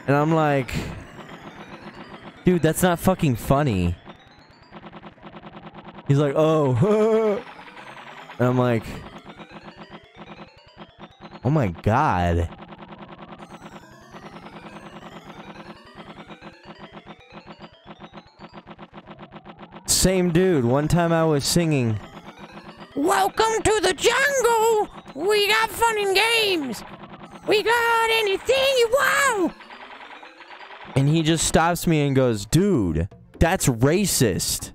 Speaker 2: And I'm like, dude, that's not fucking funny. He's like, oh. And I'm like, oh my God. Same dude. One time I was singing, welcome to the jungle. We got fun and games. We got anything you want. And he just stops me and goes, dude, that's racist.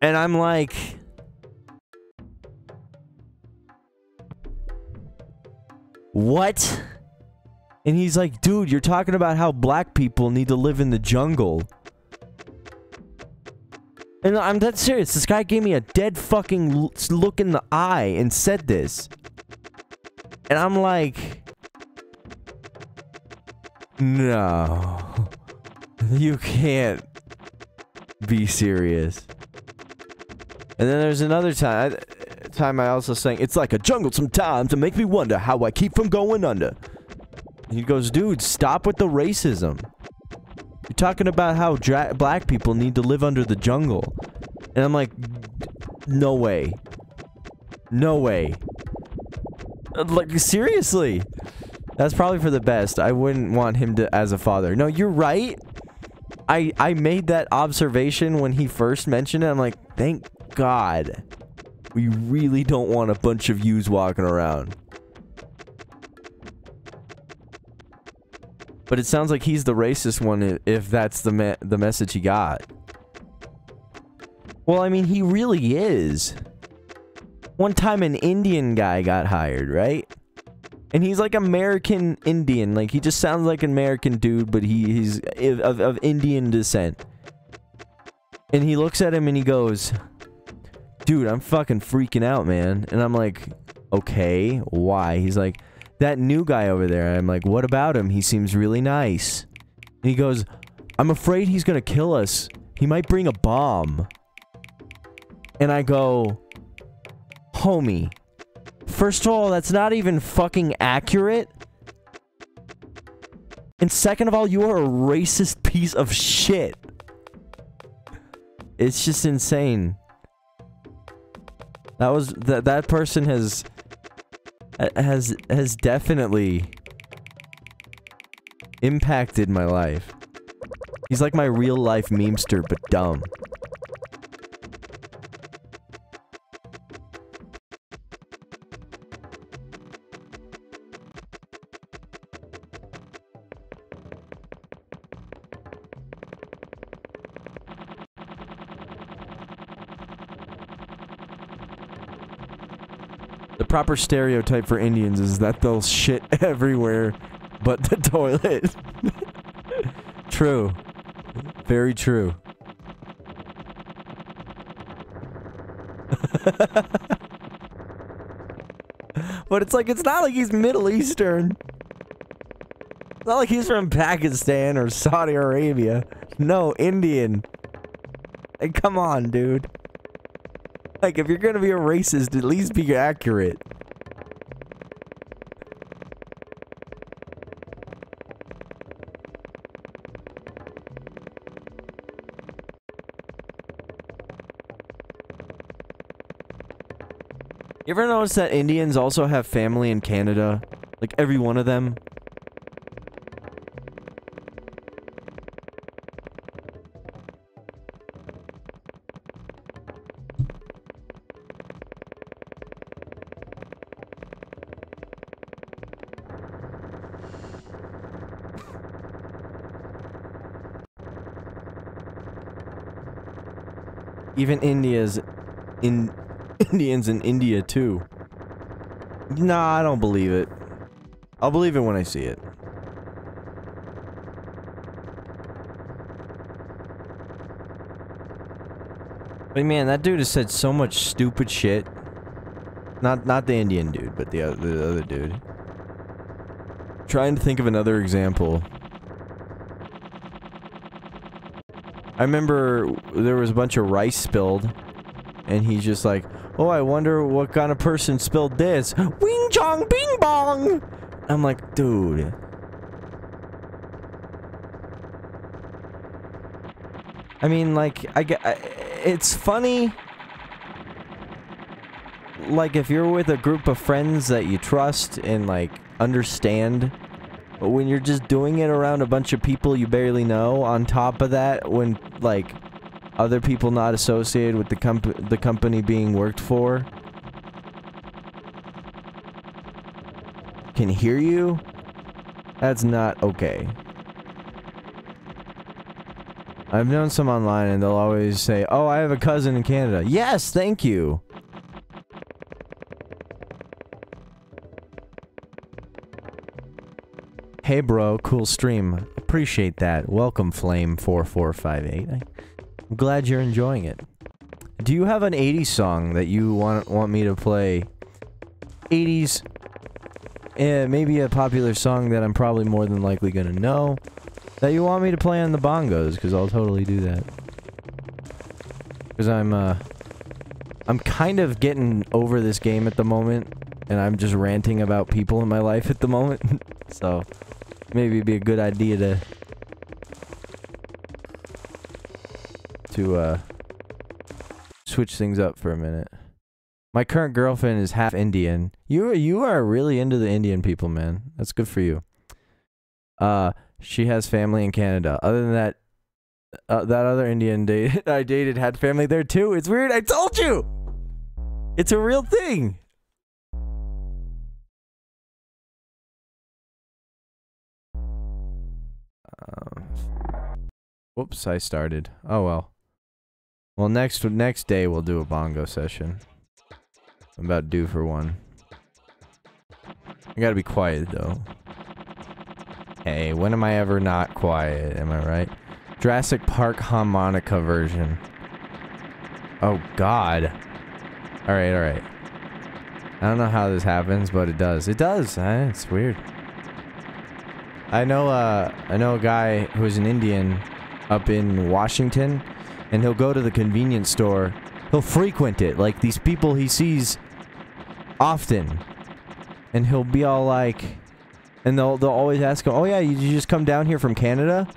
Speaker 2: And I'm like, what? And he's like, dude, you're talking about how black people need to live in the jungle. And I'm dead serious. This guy gave me a dead fucking look in the eye and said this. And I'm like, no. You can't be serious. And then there's another time I also sang, it's like a jungle sometimes to make me wonder how I keep from going under. And he goes, dude, stop with the racism. You're talking about how black people need to live under the jungle. And I'm like, no way. No way. Like, seriously. That's probably for the best. I wouldn't want him to as a father. No, you're right. I made that observation when he first mentioned it. I'm like, thank God. We really don't want a bunch of yous walking around. But it sounds like he's the racist one if that's the message he got. Well, I mean, he really is. One time an Indian guy got hired, right? And he's like American Indian. Like, he just sounds like an American dude, but he's of Indian descent. And he looks at him and he goes, dude, I'm fucking freaking out, man. And I'm like, okay, why? He's like, that new guy over there. I'm like, what about him? He seems really nice. And he goes, I'm afraid he's gonna kill us. He might bring a bomb. And I go, homie, first of all, that's not even fucking accurate. And second of all, you are a racist piece of shit. It's just insane. That person has definitely impacted my life He's like my real-life memester, but dumb. The proper stereotype for Indians is that they'll shit everywhere but the toilet. True. Very true. But it's not like he's Middle Eastern. It's not like he's from Pakistan or Saudi Arabia. No, Indian. Hey, come on, dude. Like, if you're gonna be a racist, at least be accurate. You ever notice that Indians also have family in Canada? Like, every one of them? Even Indians in India too. Nah, I don't believe it. I'll believe it when I see it. But man, that dude has said so much stupid shit. Not the Indian dude, but the other dude. Trying to think of another example. I remember there was a bunch of rice spilled, and he's just like, "Oh, I wonder what kind of person spilled this." Wing chong bing bong! I'm like, dude. I mean, like, it's funny. Like, if you're with a group of friends that you trust and, like, understand. But when you're just doing it around a bunch of people you barely know, on top of that, when, like, other people not associated with the company being worked for can hear you, that's not okay. I've known some online and they'll always say, "Oh, I have a cousin in Canada." Yes, thank you. Hey bro, cool stream. Appreciate that. Welcome Flame4458. I'm glad you're enjoying it. Do you have an 80s song that you want me to play? 80s, maybe a popular song that I'm probably more than likely gonna know, that you want me to play on the bongos, because I'll totally do that. Because I'm kind of getting over this game at the moment, and I'm just ranting about people in my life at the moment. So maybe it'd be a good idea to switch things up for a minute. My current girlfriend is half Indian. You are really into the Indian people, man. That's good for you. She has family in Canada. Other than that, that other Indian I dated had family there too. It's weird. I told you! It's a real thing! Whoops, I started. Oh well. Well, next day we'll do a bongo session. I'm about due for one. I gotta be quiet though. Hey, when am I ever not quiet? Am I right? Jurassic Park harmonica version. Oh God. Alright, alright. I don't know how this happens, but it does. It does. It's weird. I know a guy who's an Indian up in Washington, and he'll go to the convenience store. He'll frequent it, like these people he sees often. And he'll be all like, and they'll always ask him, "Oh yeah, you just come down here from Canada?"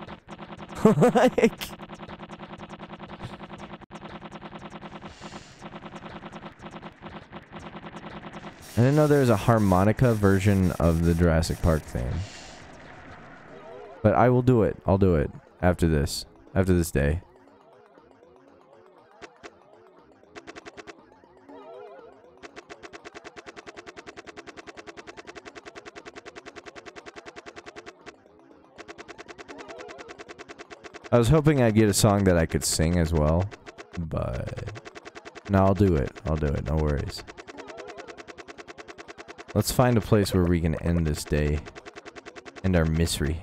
Speaker 2: Like, I didn't know there was a harmonica version of the Jurassic Park theme. But I will do it. I'll do it. after this day. I was hoping I'd get a song that I could sing as well, but no, I'll do it. I'll do it. No worries. Let's find a place where we can end this day. End our misery.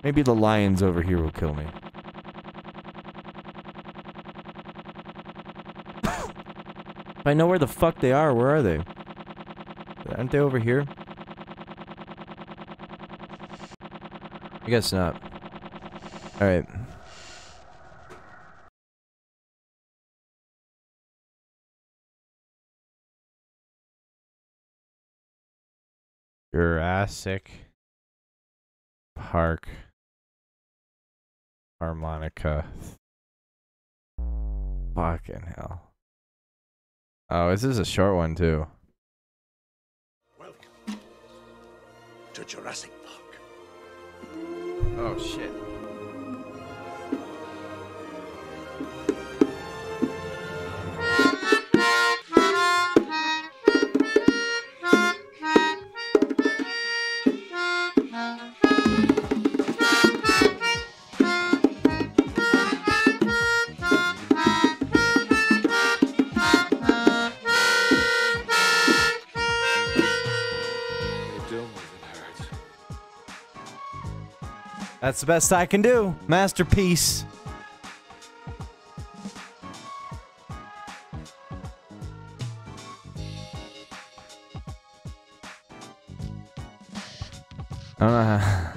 Speaker 2: Maybe the lions over here will kill me. If I know where the fuck they are, where are they? Aren't they over here? I guess not. Alright. Jurassic Park harmonica. Fucking hell. Oh, this is a short one too.
Speaker 3: Welcome to Jurassic Park.
Speaker 2: Oh shit. That's the best I can do. Masterpiece. I don't know how.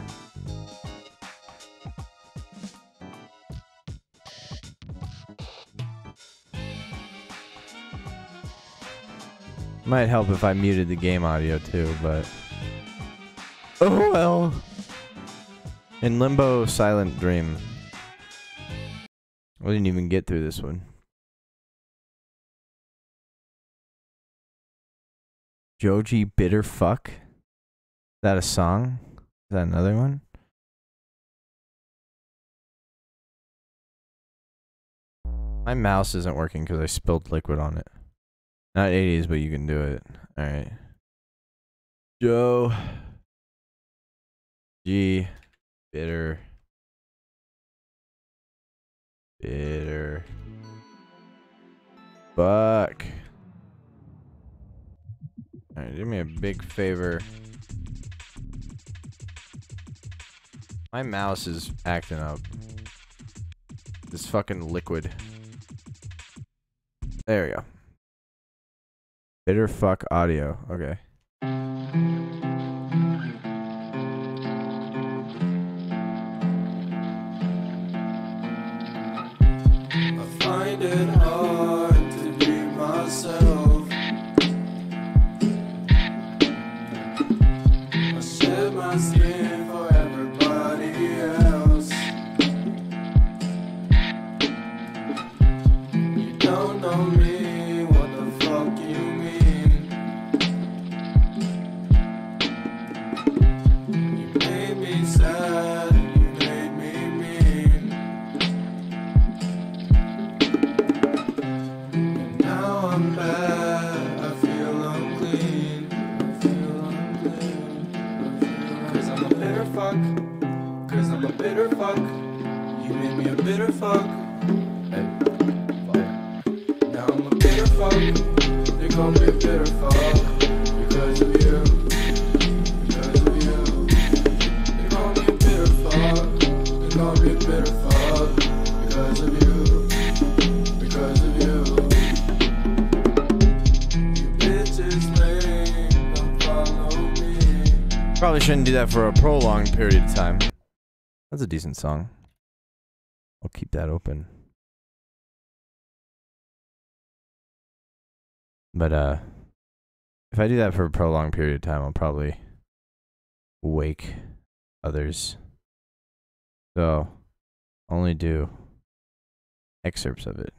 Speaker 2: Might help if I muted the game audio too, but oh well. In Limbo Silent Dream. We didn't even get through this one. Joji Bitter Fuck? Is that a song? Is that another one? My mouse isn't working because I spilled liquid on it. Not 80s, but you can do it. Alright. Joe G Bitter fuck. Alright, do me a big favor. My mouse is acting up. This fucking liquid. There we go. Bitter fuck audio. Okay.
Speaker 4: Find it hard to be myself. I shed my skin for everybody else. You don't know me, what the fuck you mean? You made me sad, you made me mean. I'm bad, I feel unclean, Cause I'm a bitter fuck, cause I'm a bitter fuck. You made me a bitter fuck. Hey, fuck. Now I'm a bitter fuck, they call me a bitter fuck. Because of you, because of you. They call me a bitter fuck, they call me a bitter fuck. Because of you, because of you.
Speaker 2: Probably shouldn't do that for a prolonged period of time. That's a decent song. I'll keep that open. But if I do that for a prolonged period of time, I'll probably wake others. So only do excerpts of it.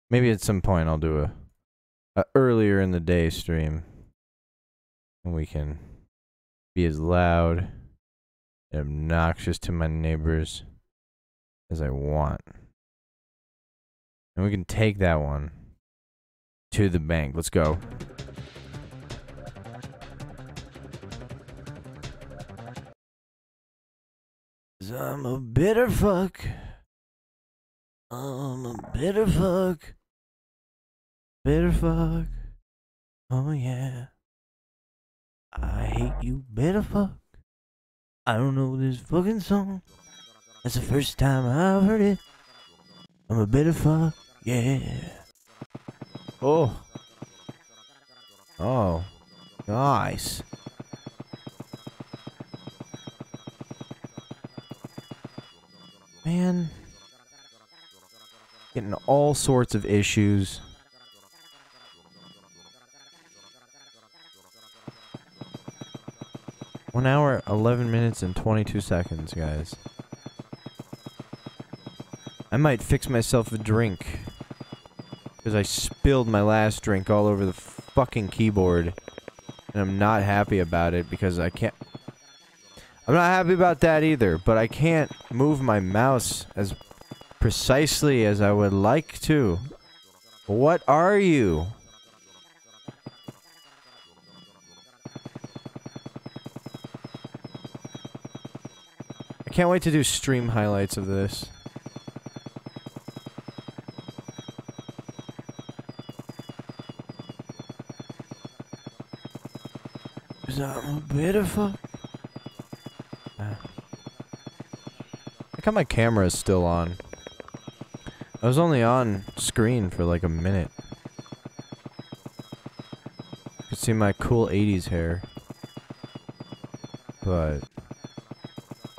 Speaker 2: Maybe at some point I'll do a earlier in the day stream, and we can be as loud and obnoxious to my neighbors as I want. And we can take that one to the bank. Let's go. 'Cause I'm a bitter fuck. I'm a bitter fuck. Bitter fuck. Oh yeah. I hate you, bitter fuck. I don't know this fucking song. That's the first time I've heard it. I'm a bitter fuck. Yeah. Oh. Oh. Nice. Man. Getting all sorts of issues. One hour, 11 minutes, and 22 seconds, guys. I might fix myself a drink. Because I spilled my last drink all over the fucking keyboard. And I'm not happy about it because I can't... I'm not happy about that either, but I can't move my mouse as precisely as I would like to. What are you? I can't wait to do stream highlights of this. 'Cause I'm a bitter fuck. Look how my camera is still on. I was only on screen for like a minute. You can see my cool 80s hair. But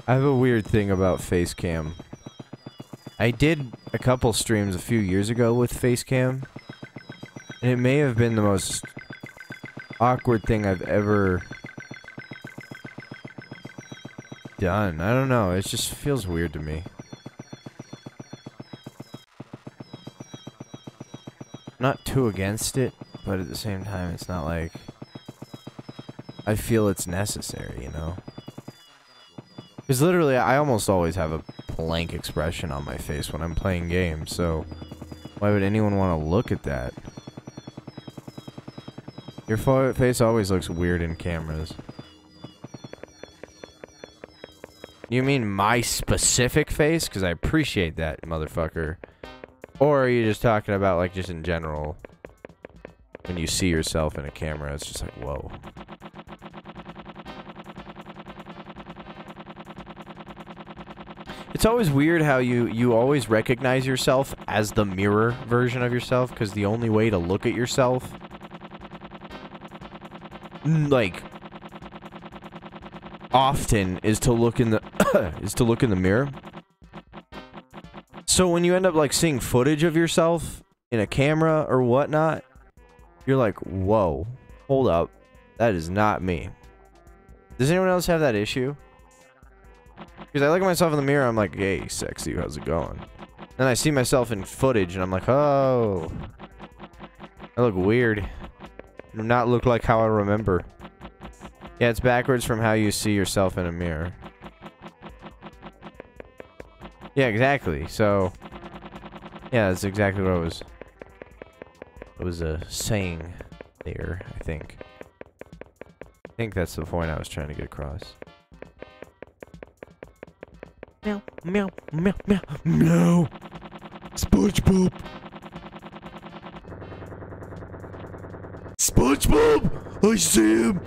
Speaker 2: I have a weird thing about face cam. I did a couple streams a few years ago with face cam. And it may have been the most awkward thing I've ever done. I don't know. It just feels weird to me. Not too against it, but at the same time, it's not like I feel it's necessary, you know? Because literally, I almost always have a blank expression on my face when I'm playing games, so why would anyone want to look at that? Your face always looks weird in cameras. You mean my specific face? Because I appreciate that, motherfucker. Or are you just talking about, like, just in general? When you see yourself in a camera, it's just like, whoa. It's always weird how you always recognize yourself as the mirror version of yourself, because the only way to look at yourself, like, often is to look in the mirror. So when you end up like seeing footage of yourself in a camera or whatnot, you're like, whoa, hold up, that is not me. Does anyone else have that issue? Because I look at myself in the mirror, I'm like, hey, sexy, how's it going? Then I see myself in footage and I'm like, oh, I look weird. I do not look like how I remember. Yeah, it's backwards from how you see yourself in a mirror. Yeah, exactly. So, yeah, that's exactly what I was saying there, I think. I think that's the point I was trying to get across. Meow, meow, meow, meow, meow. SpongeBob. SpongeBob! I see him!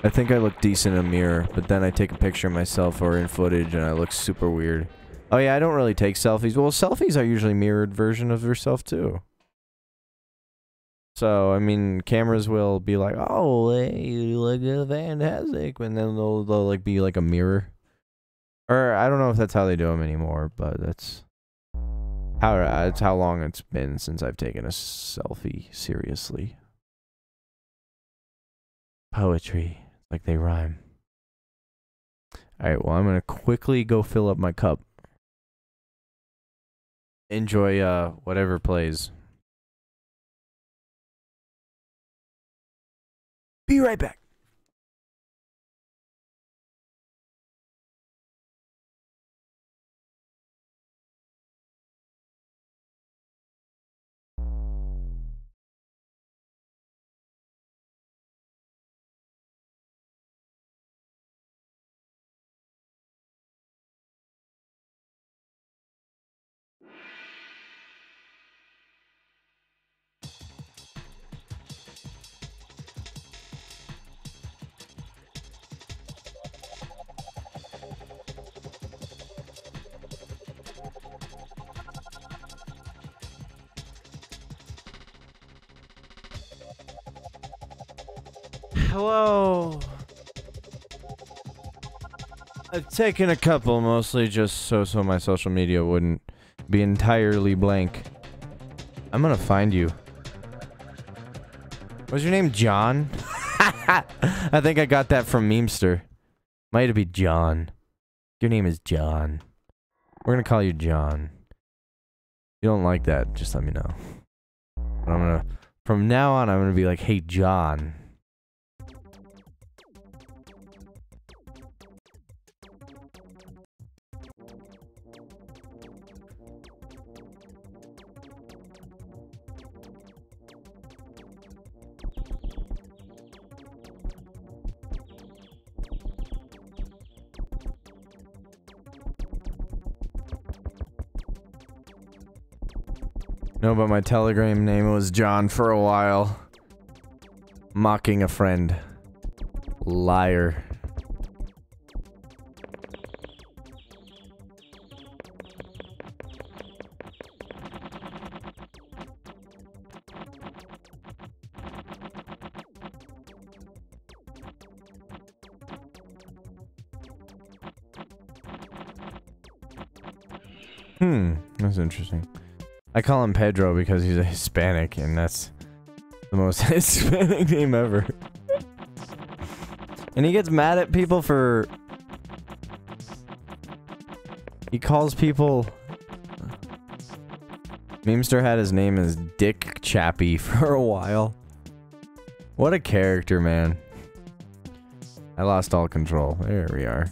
Speaker 2: I think I look decent in a mirror, but then I take a picture of myself or in footage and I look super weird. Oh yeah, I don't really take selfies. Well, selfies are usually mirrored version of yourself too. So, I mean, cameras will be like, oh, hey, you look fantastic, and then they'll like be like a mirror. Or I don't know if that's how they do them anymore, but that's how long it's been since I've taken a selfie seriously. poetry. Like they rhyme. Alright, well, I'm gonna quickly go fill up my cup. Enjoy whatever plays. Be right back. Hello. I've taken a couple, mostly just so my social media wouldn't be entirely blank. I'm gonna find you. Was your name John? I think I got that from Memester. Might be John. Your name is John. We're gonna call you John. If you don't like that, just let me know. But I'm gonna, from now on, I'm gonna be like, hey, John. No, but my Telegram name was John for a while. Mocking a friend. Liar. That's interesting. I call him Pedro because he's a Hispanic, and that's the most Hispanic name ever. And he gets mad at people for... He calls people... Memester had his name as Dick Chappie for a while. What a character, man. I lost all control. There we are.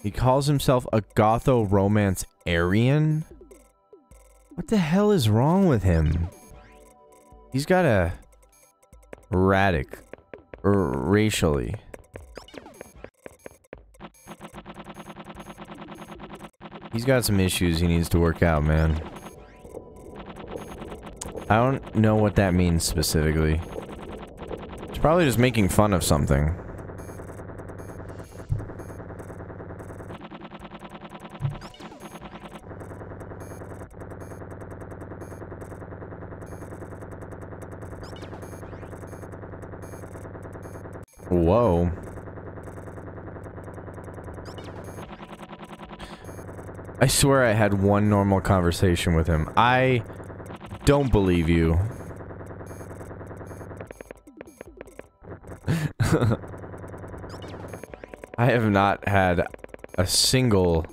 Speaker 2: He calls himself a Gotho-Romance Aryan? What the hell is wrong with him? He's got a... Radic. Racially. He's got some issues he needs to work out, man. I don't know what that means specifically. It's probably just making fun of something. Whoa. I swear I had one normal conversation with him. I don't believe you. I have not had a single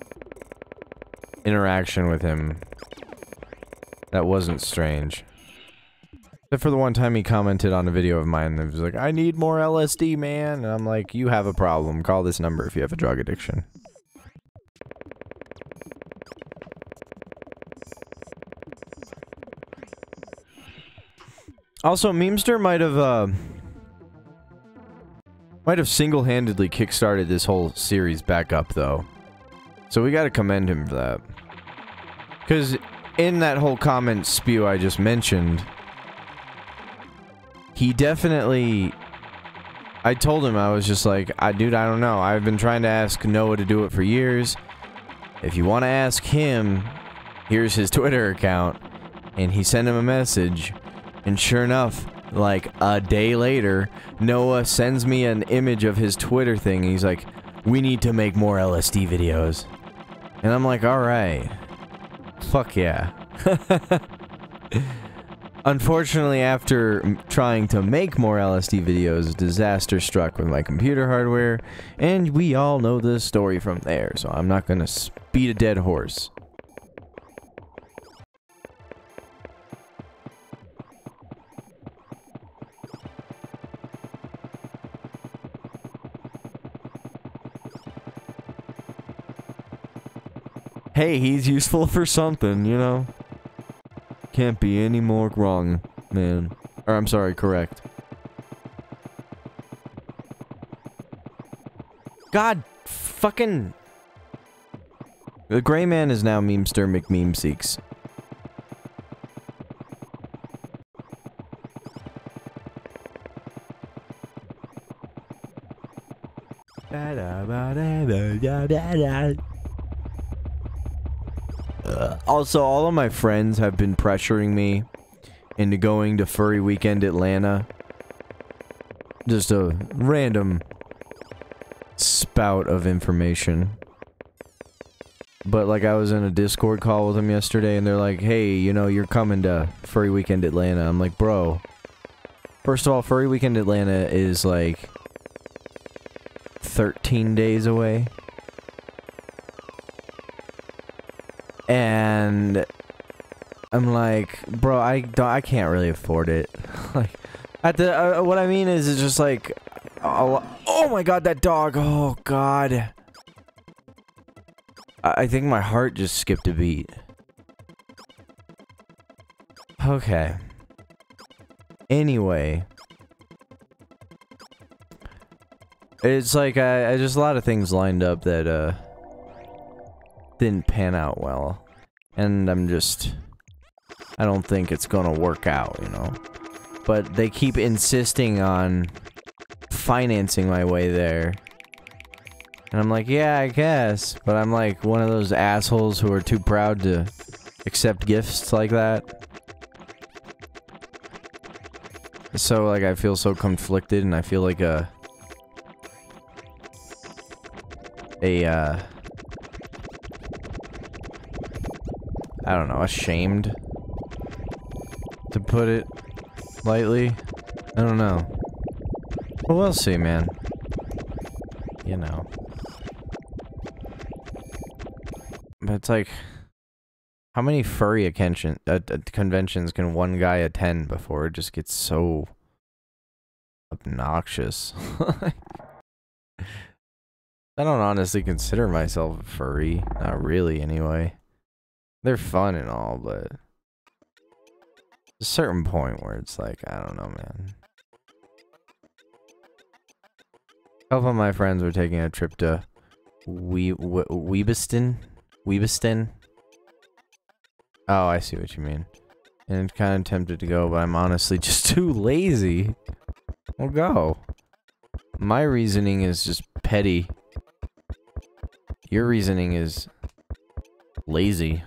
Speaker 2: interaction with him that wasn't strange. Except for the one time he commented on a video of mine that was like, I need more LSD, man. And I'm like, you have a problem. Call this number if you have a drug addiction. Also, Memester might have single-handedly kickstarted this whole series back up, though. So we gotta commend him for that. Because in that whole comment spew I just mentioned... He definitely I told him, I was just like, dude, I don't know. I've been trying to ask Noah to do it for years. If you want to ask him, here's his Twitter account. And he sent him a message. And sure enough, like a day later, Noah sends me an image of his Twitter thing. And he's like, we need to make more LSD videos. And I'm like, alright. Fuck yeah. Unfortunately, after trying to make more LSD videos, disaster struck with my computer hardware, and we all know the story from there, so I'm not gonna beat a dead horse. Hey, he's useful for something, you know? Can't be any more wrong, man. Or, I'm sorry, correct. God, fucking... The gray man is now Memester McMemeseeks. Also, all of my friends have been pressuring me into going to Furry Weekend Atlanta. Just a random spout of information. But, like, I was in a Discord call with them yesterday, and they're like, hey, you know, you're coming to Furry Weekend Atlanta. I'm like, bro. First of all, Furry Weekend Atlanta is, like, 13 days away. And I'm like, bro, I can't really afford it. Like, what I mean is, it's just like, oh my god, that dog, oh god. I think my heart just skipped a beat. Okay. Anyway. It's like, I just a lot of things lined up that, didn't pan out well. And I don't think it's gonna work out, you know? But they keep insisting on financing my way there. And I'm like, yeah, I guess. But I'm like one of those assholes who are too proud to accept gifts like that. So, like, I feel so conflicted, and I feel like I don't know, ashamed, to put it lightly. I don't know. Well, we'll see, man. You know. But it's like, how many furry conventions can one guy attend before it just gets so obnoxious? I don't honestly consider myself a furry. Not really, anyway. They're fun and all, but a certain point where it's like, I don't know, man. A couple of my friends were taking a trip to Weebiston? Oh, I see what you mean. And kind of tempted to go, but I'm honestly just too lazy. Well, go. My reasoning is just petty. Your reasoning is lazy.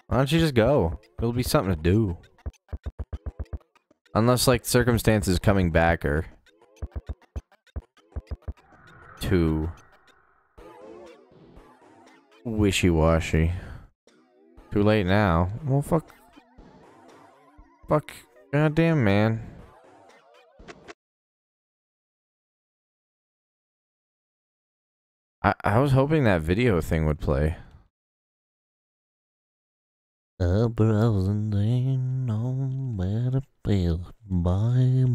Speaker 2: Why don't you just go? It'll be something to do. Unless, like, circumstances coming back are too wishy-washy. Too late now. Well, fuck. Fuck. Goddamn, man. I was hoping that video thing would play. A browsing thing on better feel by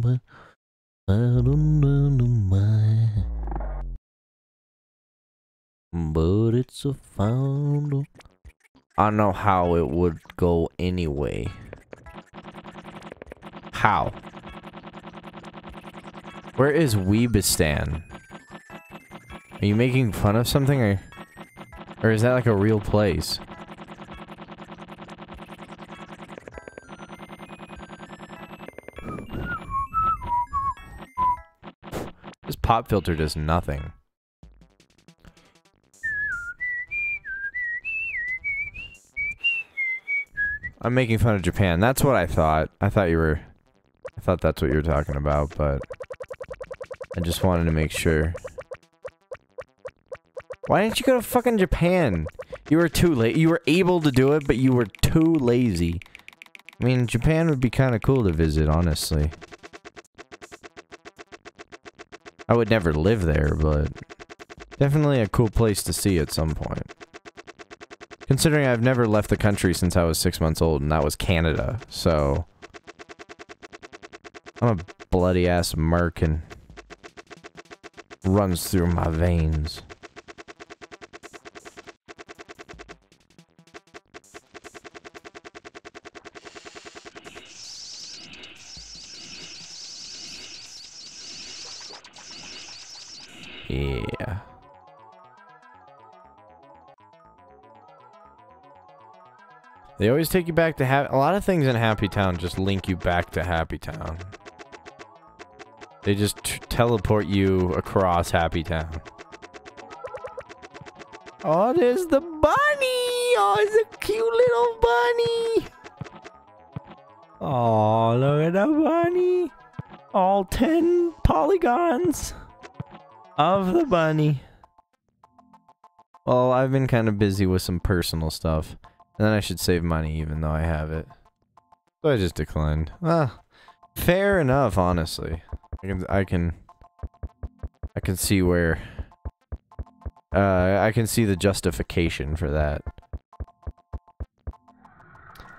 Speaker 2: but it's a found. I don't know how it would go anyway. How? Where is Weebistan? Are you making fun of something, or is that like a real place? pop filter does nothing. I'm making fun of Japan. That's what I thought. I thought that's what you were talking about, but I just wanted to make sure. Why didn't you go to fucking Japan? You were too late. You were able to do it, but you were too lazy. I mean, Japan would be kind of cool to visit, honestly. I would never live there, but definitely a cool place to see at some point. Considering I've never left the country since I was 6 months old, and that was Canada, so... I'm a bloody-ass American. Runs through my veins. Yeah. They always take you back to a lot of things in Happy Town just link you back to Happy Town. They just teleport you across Happy Town. Oh, there's the bunny! Oh, it's a cute little bunny! Oh, look at the bunny! All 10 polygons of the bunny. Well, I've been kind of busy with some personal stuff. And then I should save money even though I have it. So I just declined. Ah, fair enough, honestly. I can see where I can see the justification for that.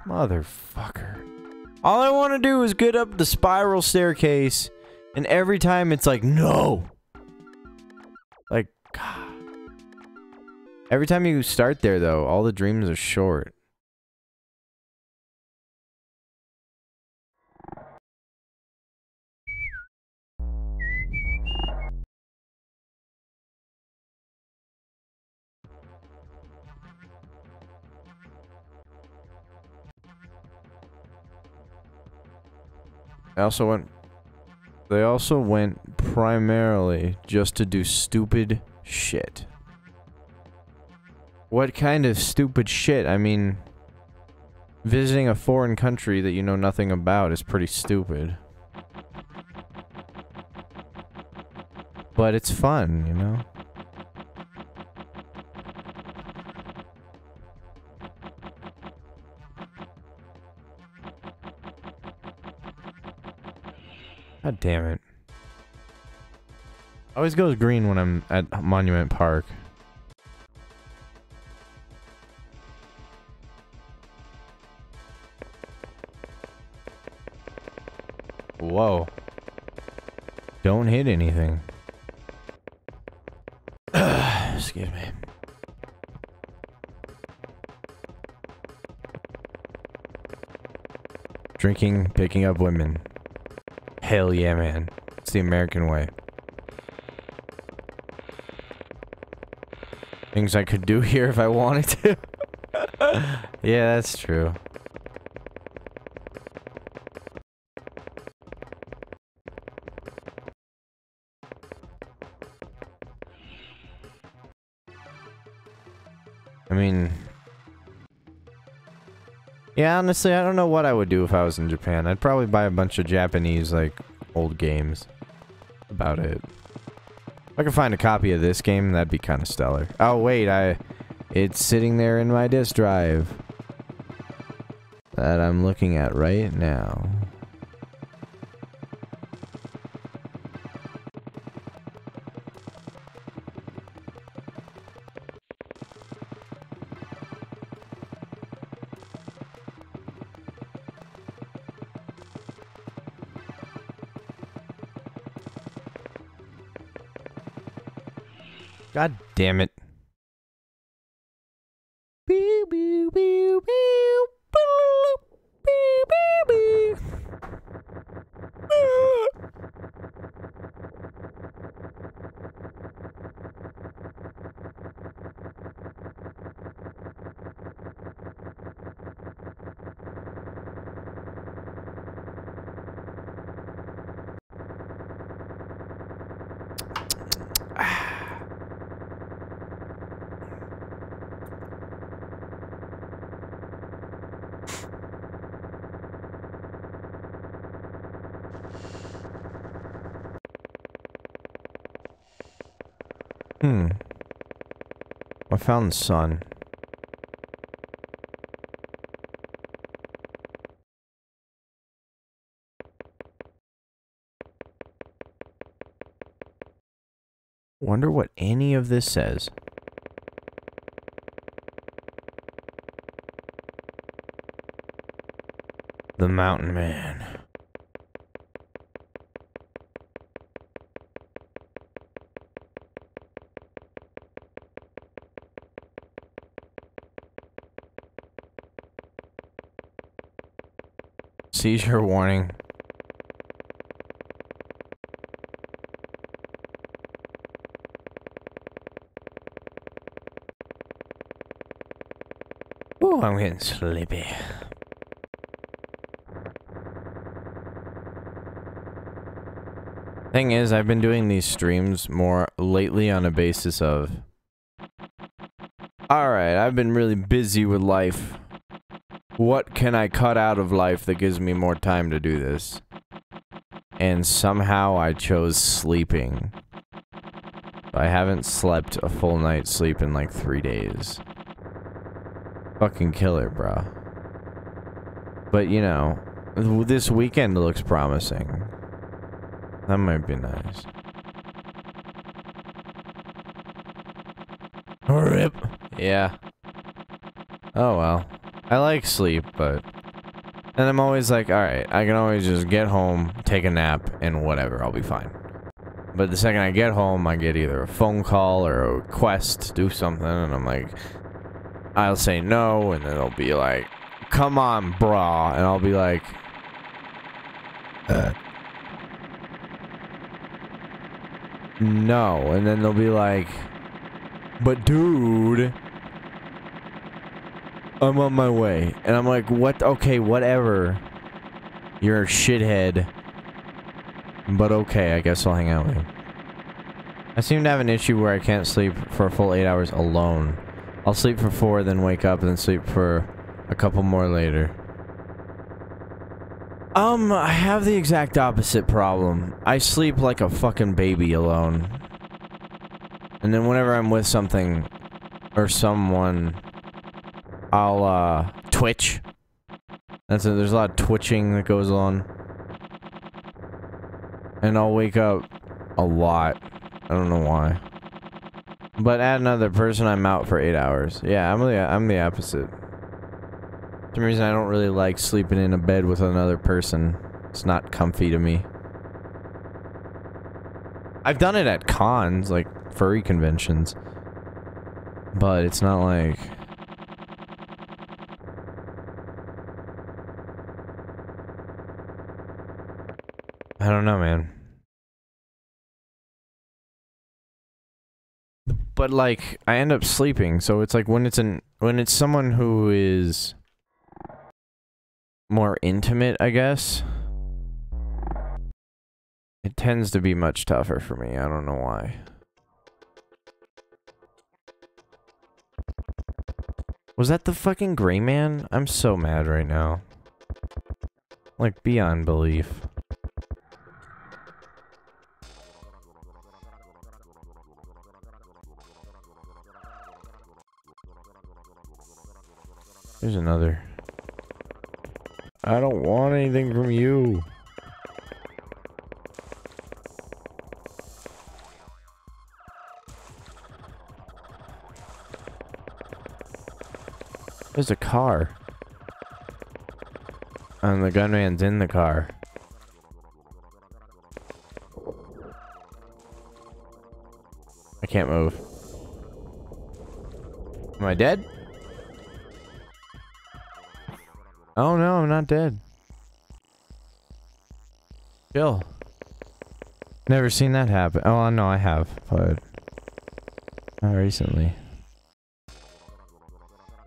Speaker 2: Motherfucker. All I want to do is get up the spiral staircase, and every time it's like, no! Like, God. Every time you start there, though, all the dreams are short. They also went primarily just to do stupid shit. What kind of stupid shit? I mean, visiting a foreign country that you know nothing about is pretty stupid. But it's fun, you know? God damn it. Always goes green when I'm at Monument Park. Whoa. Don't hit anything. Excuse me. Drinking, picking up women. Hell yeah, man. It's the American way. Things I could do here if I wanted to. Yeah, that's true. I mean... Yeah, honestly, I don't know what I would do if I was in Japan. I'd probably buy a bunch of Japanese, like, old games. About it. If I could find a copy of this game, that'd be kind of stellar. Oh, wait, it's sitting there in my disk drive. That I'm looking at right now. God damn it. I found the sun. Wonder what any of this says. The Mountain Man. Seizure warning. Oh, I'm getting sleepy. Thing is, I've been doing these streams more lately on a basis of, alright, I've been really busy with life. What can I cut out of life that gives me more time to do this? And somehow I chose sleeping. I haven't slept a full night's sleep in like 3 days. Fucking killer, bro. But you know, this weekend looks promising. That might be nice. RIP. Yeah. Oh well. I like sleep, but... And I'm always like, alright, I can always just get home, take a nap, and whatever, I'll be fine. But the second I get home, I get either a phone call or a request to do something, and I'm like... I'll say no, and then it'll be like, come on, brah, and I'll be like... No, and then they'll be like... But dude... I'm on my way. And I'm like, what? Okay, whatever. You're a shithead. But okay, I guess I'll hang out with you. I seem to have an issue where I can't sleep for a full 8 hours alone. I'll sleep for 4, then wake up, then sleep for a couple more later. I have the exact opposite problem. I sleep like a fucking baby alone. And then whenever I'm with something or someone... I'll, twitch. There's a lot of twitching that goes on. And I'll wake up a lot. I don't know why. But add another person, I'm out for 8 hours. Yeah, I'm the opposite. For some reason, I don't really like sleeping in a bed with another person. It's not comfy to me. I've done it at cons, like furry conventions. But it's not like... I don't know, man. But like, I end up sleeping, so it's like when it's someone who is more intimate, I guess, it tends to be much tougher for me. I don't know why. Was that the fucking gray man? I'm so mad right now. Like, beyond belief. There's another. I don't want anything from you. There's a car. And the gunman's in the car. I can't move. Am I dead? Oh no, I'm not dead. Chill. Never seen that happen. Oh, no, I have, but not recently.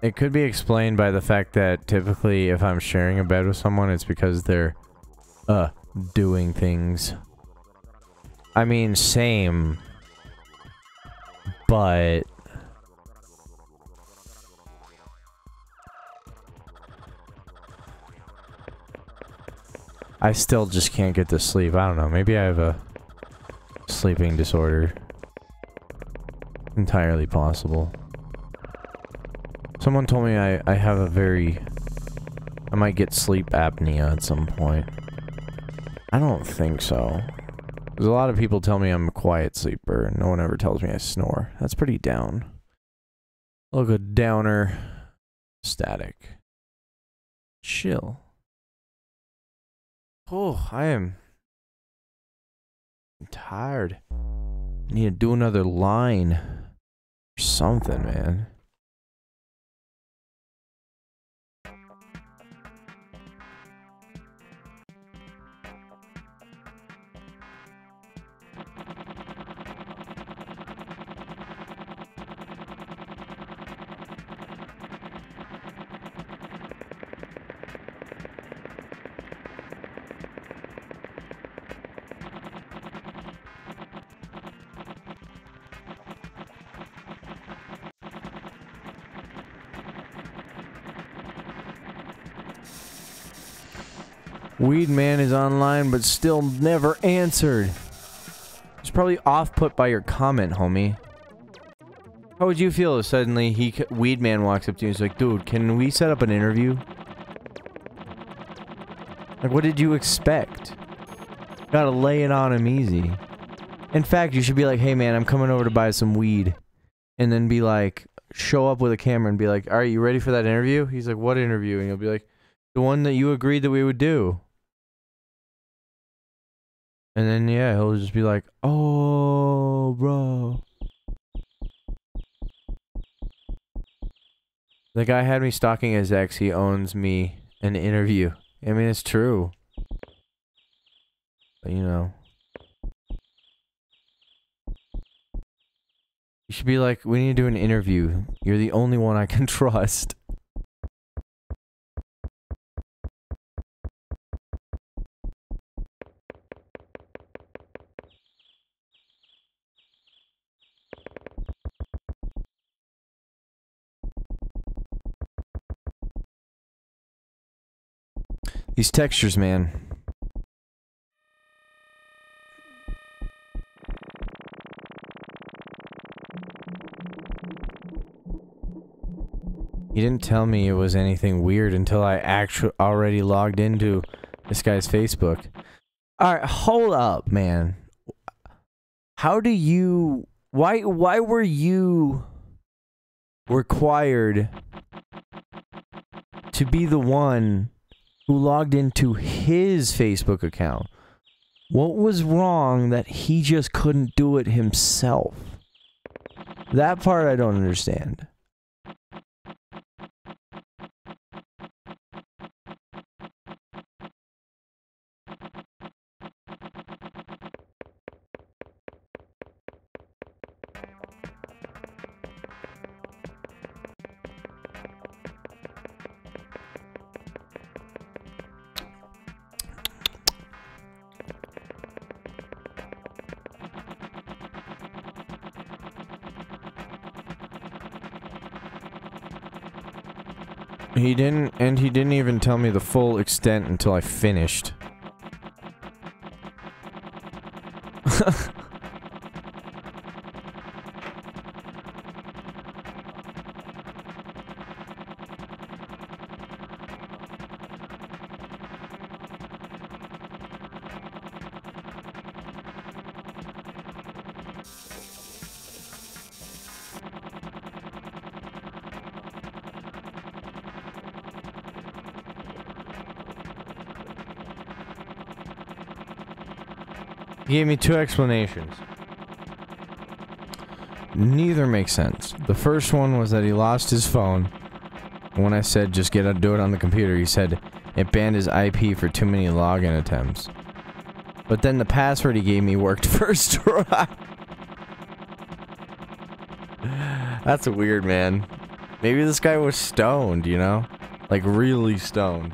Speaker 2: It could be explained by the fact that typically if I'm sharing a bed with someone, it's because they're, doing things. I mean, same. But... I still just can't get to sleep. I don't know. Maybe I have a sleeping disorder. Entirely possible. Someone told me I have a very... I might get sleep apnea at some point. I don't think so. There's a lot of people tell me I'm a quiet sleeper. No one ever tells me I snore. That's pretty down. Look, a downer. Static. Chill. Oh, I am tired. Need to do another line. Or something, man. Weed Man is online, but still never answered. He's probably off-put by your comment, homie. How would you feel if suddenly Weed Man walks up to you and he's like, dude, can we set up an interview? Like, what did you expect? Gotta lay it on him easy. In fact, you should be like, hey man, I'm coming over to buy some weed. And then be like, show up with a camera and be like, alright, you ready for that interview? He's like, what interview? And you'll be like, the one that you agreed that we would do. And then, yeah, he'll just be like, oh, bro. The guy had me stalking his ex. He owns me an interview. I mean, it's true. But, you know. You should be like, we need to do an interview. You're the only one I can trust. These textures, man. You didn't tell me it was anything weird until I actually already logged into this guy's Facebook. Alright, hold up, man. How do you... Why were you required to be the one who logged into his Facebook account? What was wrong that he just couldn't do it himself? That part I don't understand. He didn't even tell me the full extent until I finished. He gave me two explanations. Neither makes sense. The first one was that he lost his phone. When I said just do it on the computer, he said it banned his IP for too many login attempts. But then the password he gave me worked first try. That's weird, man. Maybe this guy was stoned, you know? Like, really stoned.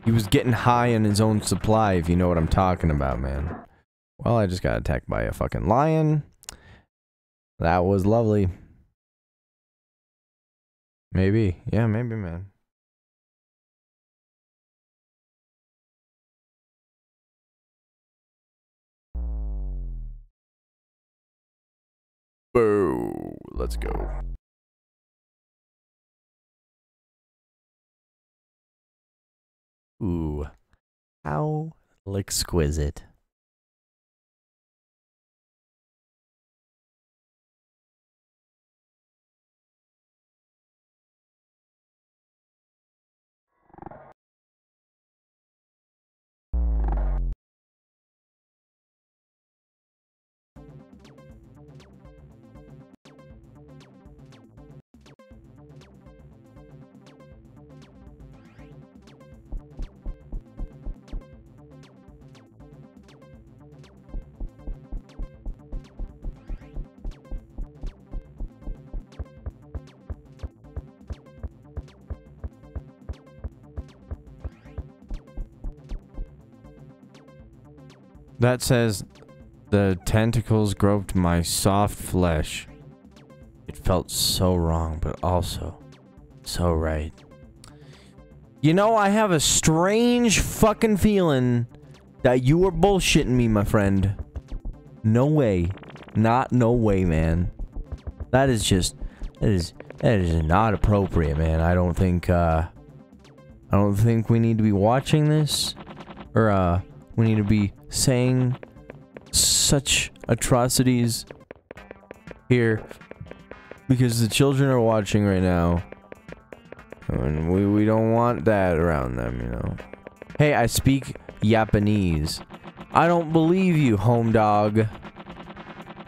Speaker 2: He was getting high on his own supply, if you know what I'm talking about, man. Well, I just got attacked by a fucking lion. That was lovely. Maybe. Yeah, maybe, man. Boo. Let's go. Ooh. How exquisite. That says, the tentacles groped my soft flesh. It felt so wrong, but also so right. You know, I have a strange fucking feeling that you were bullshitting me, my friend. No way. No way, man. That is just, that is not appropriate, man. I don't think we need to be watching this, or, we need to be saying such atrocities here, because the children are watching right now, and we don't want that around them, you know. Hey, I speak Japanese. I don't believe you, home dog.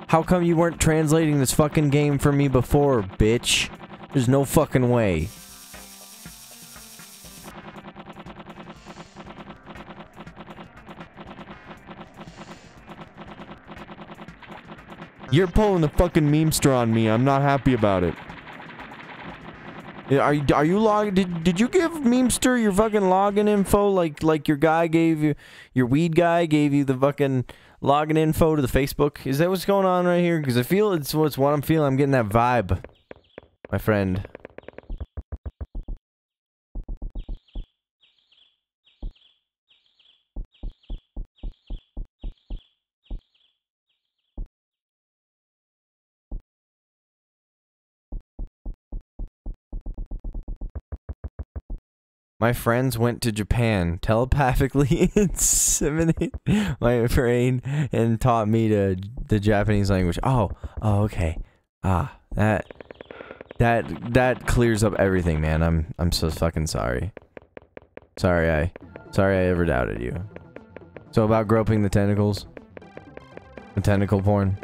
Speaker 2: How come you weren't translating this fucking game for me before, bitch? There's no fucking way. You're pulling the fucking memester on me. I'm not happy about it. Are you logged? Did you give memester your fucking login info like your guy gave you, your weed guy gave you the fucking login info to the Facebook? Is that what's going on right here? Because I feel it's what I'm feeling. I'm getting that vibe, my friend. My friends went to Japan, telepathically inseminate my brain, and taught me the Japanese language. Oh, okay. Ah, that clears up everything, man. I'm so fucking sorry. Sorry I ever doubted you. So about groping the tentacles? The tentacle porn?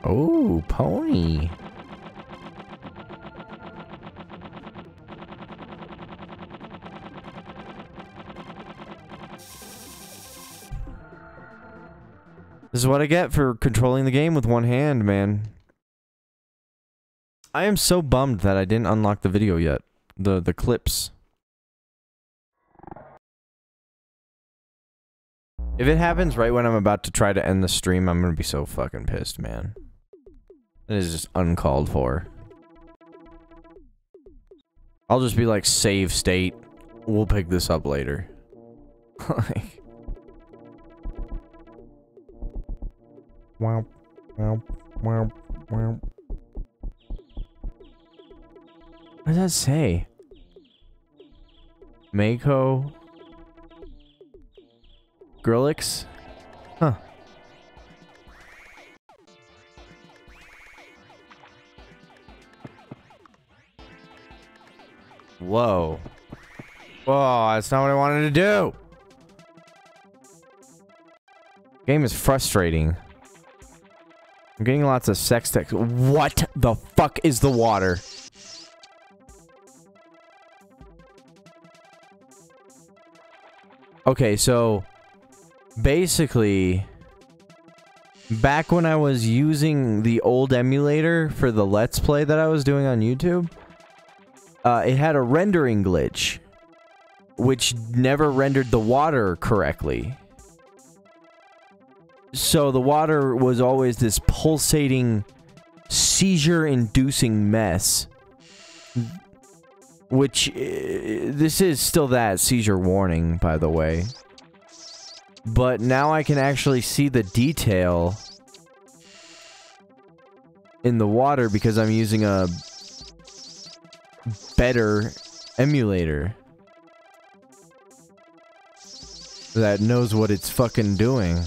Speaker 2: Oh, pony. This is what I get for controlling the game with one hand, man. I am so bummed that I didn't unlock the video yet. The clips. If it happens right when I'm about to try to end the stream, I'm gonna be so fucking pissed, man. It is just uncalled for. I'll just be like, save state. We'll pick this up later. Like... Wow. Wow. Wow. Wow. What does that say? Mako... Grillix? Huh. Whoa. Whoa, that's not what I wanted to do. Game is frustrating. I'm getting lots of sex text. What the fuck is the water? Okay, so basically, back when I was using the old emulator for the Let's Play that I was doing on YouTube, it had a rendering glitch, which never rendered the water correctly. So the water was always this pulsating, seizure-inducing mess. Which, this is still that, seizure warning, by the way. But now I can actually see the detail in the water because I'm using a better emulator that knows what it's fucking doing.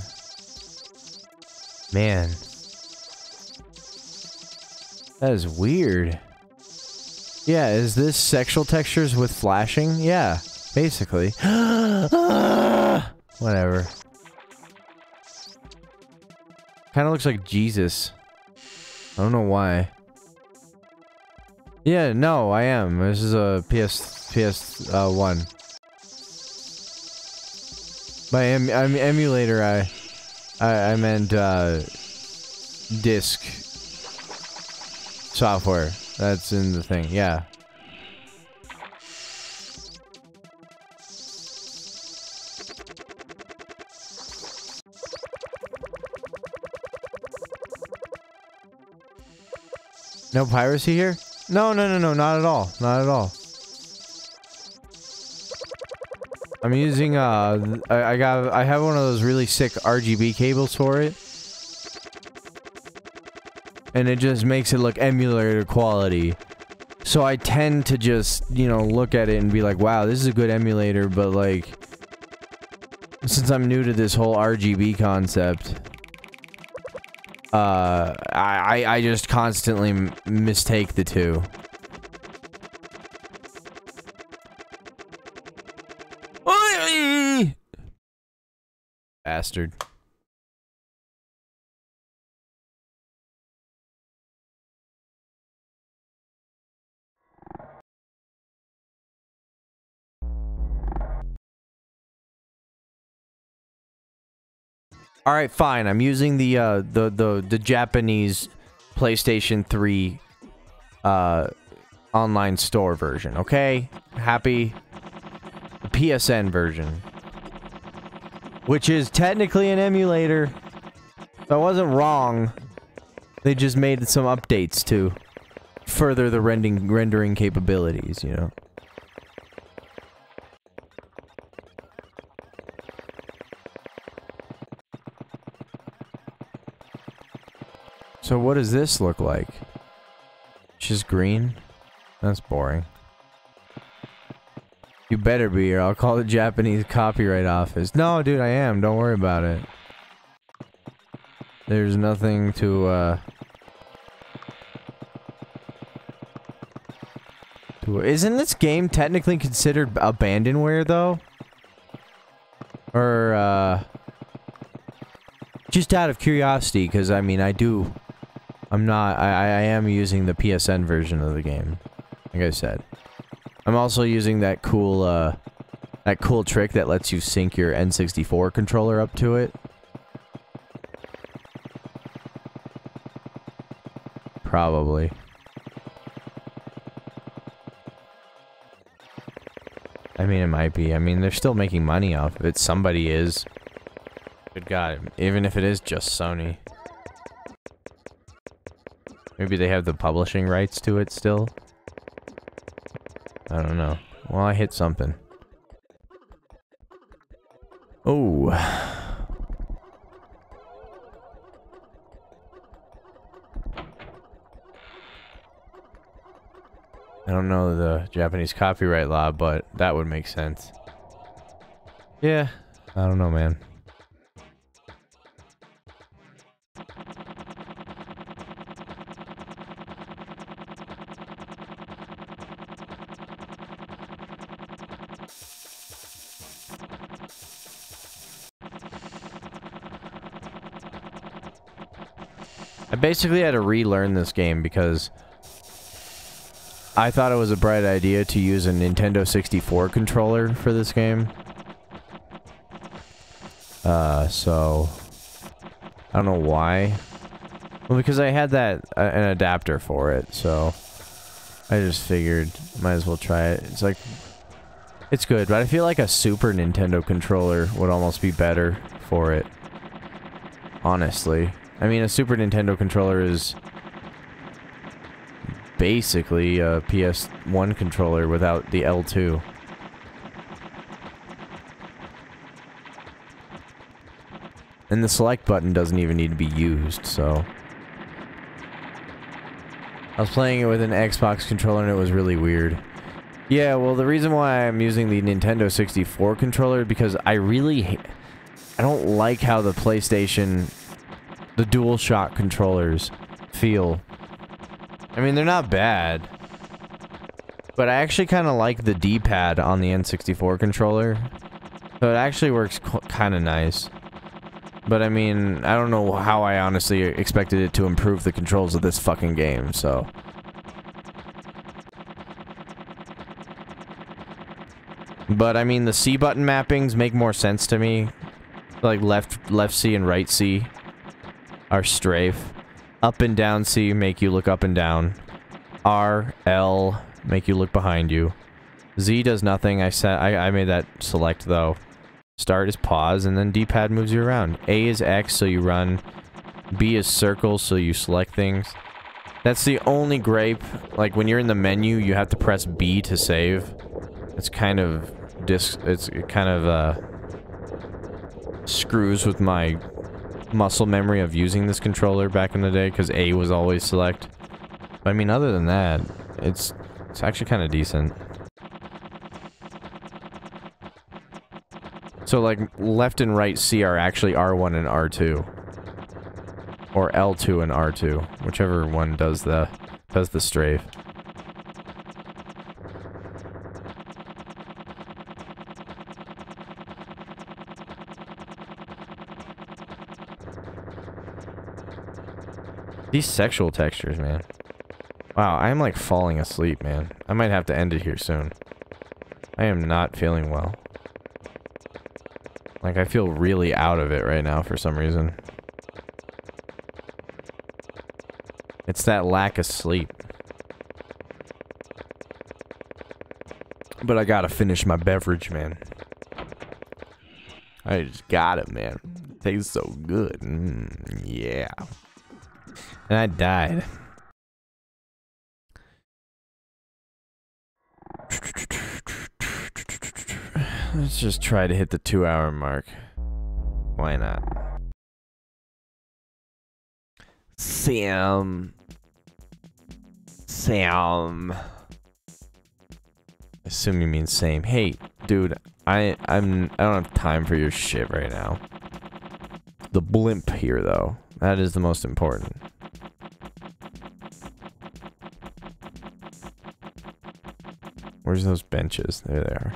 Speaker 2: Man. That is weird. Yeah, is this sexual textures with flashing? Yeah, basically. Whatever. Kind of looks like Jesus. I don't know why. Yeah, no, I am. This is a PS1. By emulator, I meant disc software. That's in the thing. Yeah. No piracy here? No, not at all. Not at all. I'm using, I have one of those really sick RGB cables for it. And it just makes it look emulator quality. So I tend to just, you know, look at it and be like, wow, this is a good emulator, but like, since I'm new to this whole RGB concept, I just constantly mistake the two. Bastard. All right, fine. I'm using the Japanese PlayStation 3 online store version, okay? Happy? The PSN version. Which is technically an emulator. So I wasn't wrong. They just made some updates to further the rendering capabilities, you know? So what does this look like? It's just green? That's boring. You better be, or I'll call the Japanese copyright office. No, dude, I am. Don't worry about it. There's nothing to, Isn't this game technically considered abandonware, though? Or, just out of curiosity, because, I mean, I am using the PSN version of the game, like I said. I'm also using that cool trick that lets you sync your N64 controller up to it. Probably. I mean, it might be. I mean, they're still making money off of it. Somebody is. Good God. Even if it is just Sony. Maybe they have the publishing rights to it still? I don't know. Well, I hit something. Oh. I don't know the Japanese copyright law, but that would make sense. Yeah. I don't know, man. I basically had to relearn this game because I thought it was a bright idea to use a Nintendo 64 controller for this game. So I don't know why. Well, because I had an adapter for it, so I just figured might as well try it. It's like, it's good, but I feel like a Super Nintendo controller would almost be better for it. Honestly. I mean, a Super Nintendo controller is basically a PS1 controller without the L2. And the select button doesn't even need to be used, so... I was playing it with an Xbox controller and it was really weird. Yeah, well, the reason why I'm using the Nintendo 64 controller, because I don't like how the PlayStation, the DualShock controllers feel. I mean, they're not bad. But I actually kind of like the D-pad on the N64 controller. So it actually works kind of nice. But I mean, I don't know how I honestly expected it to improve the controls of this fucking game, so... But I mean, the C button mappings make more sense to me. Like left C and right C are strafe. Up and down C make you look up and down. R, L make you look behind you. Z does nothing. I made that select though. Start is pause, and then D-pad moves you around. A is X, so you run. B is circle, so you select things. That's the only gripe. Like when you're in the menu, you have to press B to save. It's kind of screws with my muscle memory of using this controller back in the day, because A was always select. But I mean, other than that, it's actually kind of decent. So like left and right C are actually R1 and R2. Or L2 and R2, whichever one does the strafe. These sexual textures, man. Wow, I'm like falling asleep, man. I might have to end it here soon. I am not feeling well. Like, I feel really out of it right now for some reason. It's that lack of sleep. But I gotta finish my beverage, man. I just got it, man. It tastes so good. Yeah. And I died. Let's just try to hit the 2-hour mark. Why not? Sam. I assume you mean same. Hey, dude, I don't have time for your shit right now. The blimp here, though. That is the most important. Where's those benches? There they are.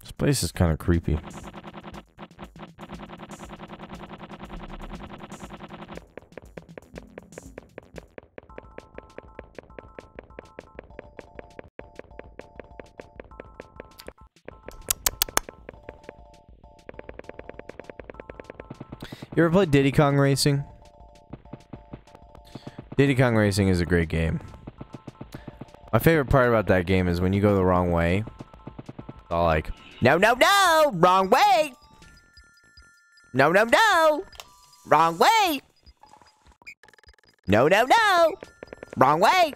Speaker 2: This place is kind of creepy. You ever played Diddy Kong Racing? Diddy Kong Racing is a great game. My favorite part about that game is when you go the wrong way. It's all like, no, no, no! Wrong way! No, no, no! Wrong way! No, no, no! Wrong way!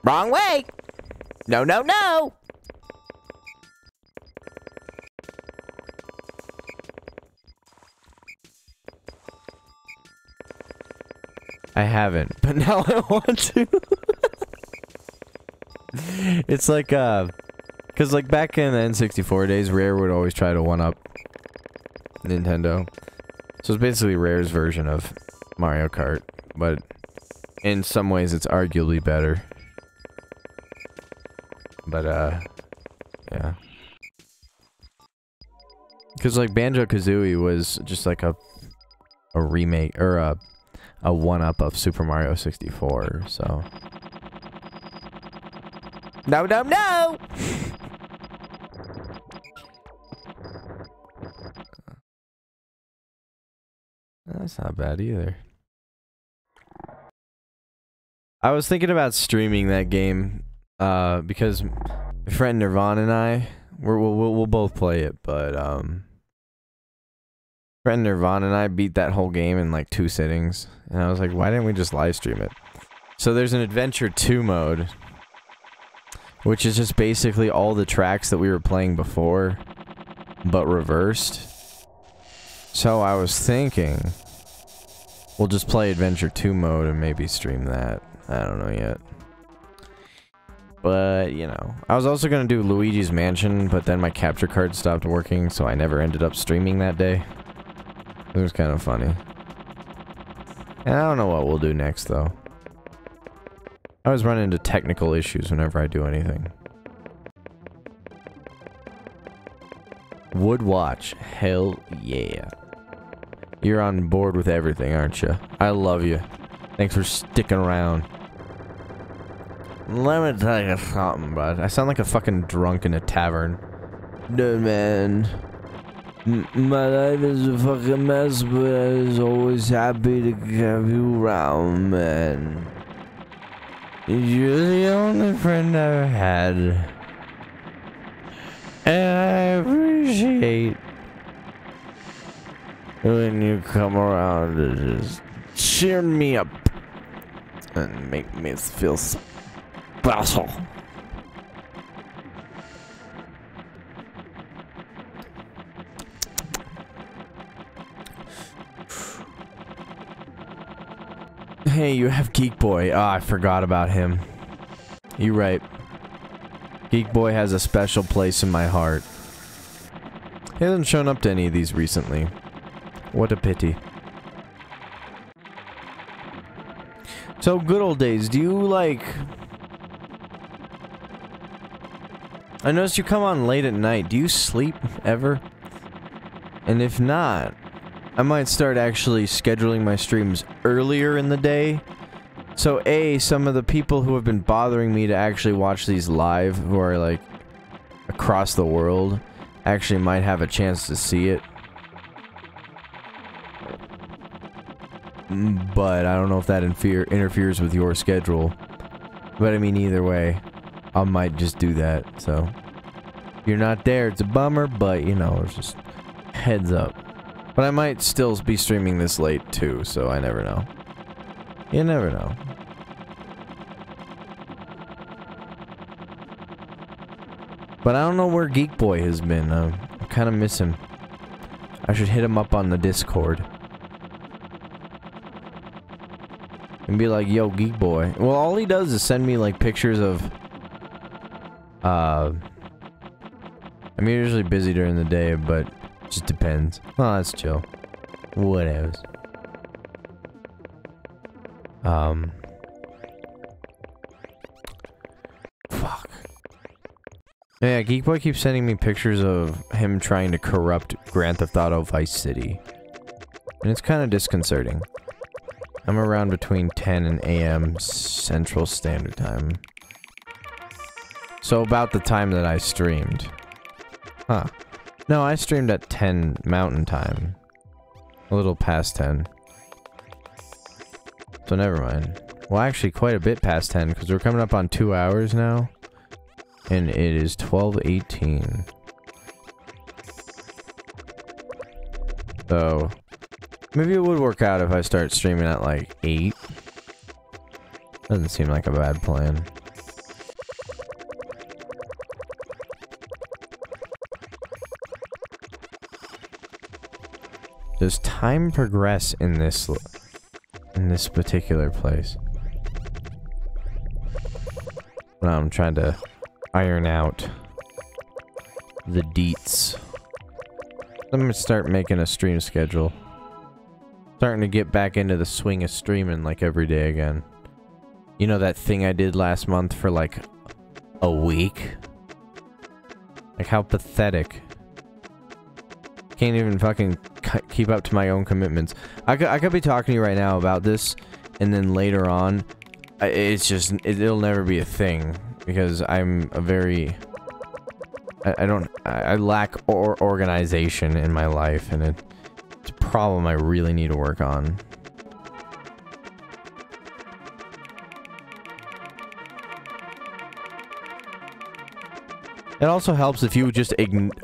Speaker 2: Wrong way! No, no, no! I haven't, but now I want to. It's like, cause like back in the N64 days, Rare would always try to one-up Nintendo. So it's basically Rare's version of Mario Kart, but in some ways it's arguably better. But, yeah. Cause like Banjo-Kazooie was just like a remake, or a one-up of Super Mario 64, so... No, no, no! That's not bad either. I was thinking about streaming that game, because my friend Nirvana and I, we'll both play it, but, Friend Nirvana and I beat that whole game in like 2 sittings. And I was like, why didn't we just live stream it? So there's an Adventure 2 mode, which is just basically all the tracks that we were playing before, but reversed. So I was thinking, we'll just play Adventure 2 mode and maybe stream that. I don't know yet. But, you know. I was also going to do Luigi's Mansion, but then my capture card stopped working, so I never ended up streaming that day. It was kind of funny. And I don't know what we'll do next, though. I always run into technical issues whenever I do anything. Wood Watch. Hell yeah. You're on board with everything, aren't you? I love you. Thanks for sticking around. Let me tell you something, bud. I sound like a fucking drunk in a tavern. Dude, man. My life is a fucking mess, but I was always happy to have you around, man. You're the only friend I've had. And I appreciate when you come around to just cheer me up and make me feel special. Hey, you have Geek Boy. Oh, I forgot about him. You're right. Geek Boy has a special place in my heart. He hasn't shown up to any of these recently. What a pity. So, good old days. Do you, like... I noticed you come on late at night. Do you sleep ever? And if not, I might start actually scheduling my streams earlier in the day. So A, some of the people who have been bothering me to actually watch these live, who are like across the world, actually might have a chance to see it. But I don't know if that interferes with your schedule. But I mean, either way, I might just do that. So if you're not there, it's a bummer, but you know, it's just heads up. But I might still be streaming this late too, so I never know. You never know. But I don't know where Geek Boy has been. I kind of miss him. I should hit him up on the Discord. And be like, yo, Geek Boy. Well, all he does is send me, like, pictures of... I'm usually busy during the day, but... just depends. Oh, that's chill. Whatever. Fuck. Yeah, Geek Boy keeps sending me pictures of him trying to corrupt Grand Theft Auto Vice City. And it's kind of disconcerting. I'm around between 10 and AM Central Standard Time. So about the time that I streamed. Huh. No, I streamed at 10 Mountain Time. A little past 10. So never mind. Well, actually quite a bit past 10, because we're coming up on 2 hours now. And it is 12:18. So, maybe it would work out if I start streaming at like 8. Doesn't seem like a bad plan. Does time progress in this particular place? Well, I'm trying to iron out the deets. I'm gonna start making a stream schedule. Starting to get back into the swing of streaming like every day again. You know that thing I did last month for like a week? Like how pathetic. Can't even fucking keep up to my own commitments. I could be talking to you right now about this, and then later on, it's just, it'll never be a thing, because I'm a very, I lack organization in my life, and it's a problem I really need to work on. It also helps if you just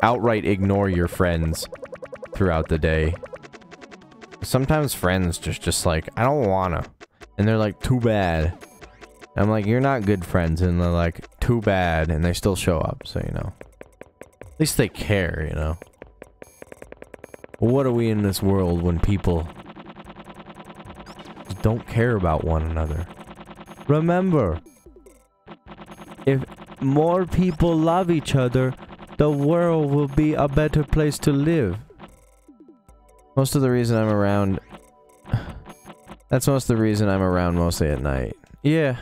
Speaker 2: outright ignore your friends throughout the day. Sometimes friends just like, I don't wanna. And they're like, too bad. And I'm like, you're not good friends. And they're like, too bad. And they still show up, so you know. At least they care, you know. But what are we in this world when people just don't care about one another? Remember, if more people love each other, the world will be a better place to live. Most of the reason I'm around... That's most of the reason I'm around mostly at night. Yeah.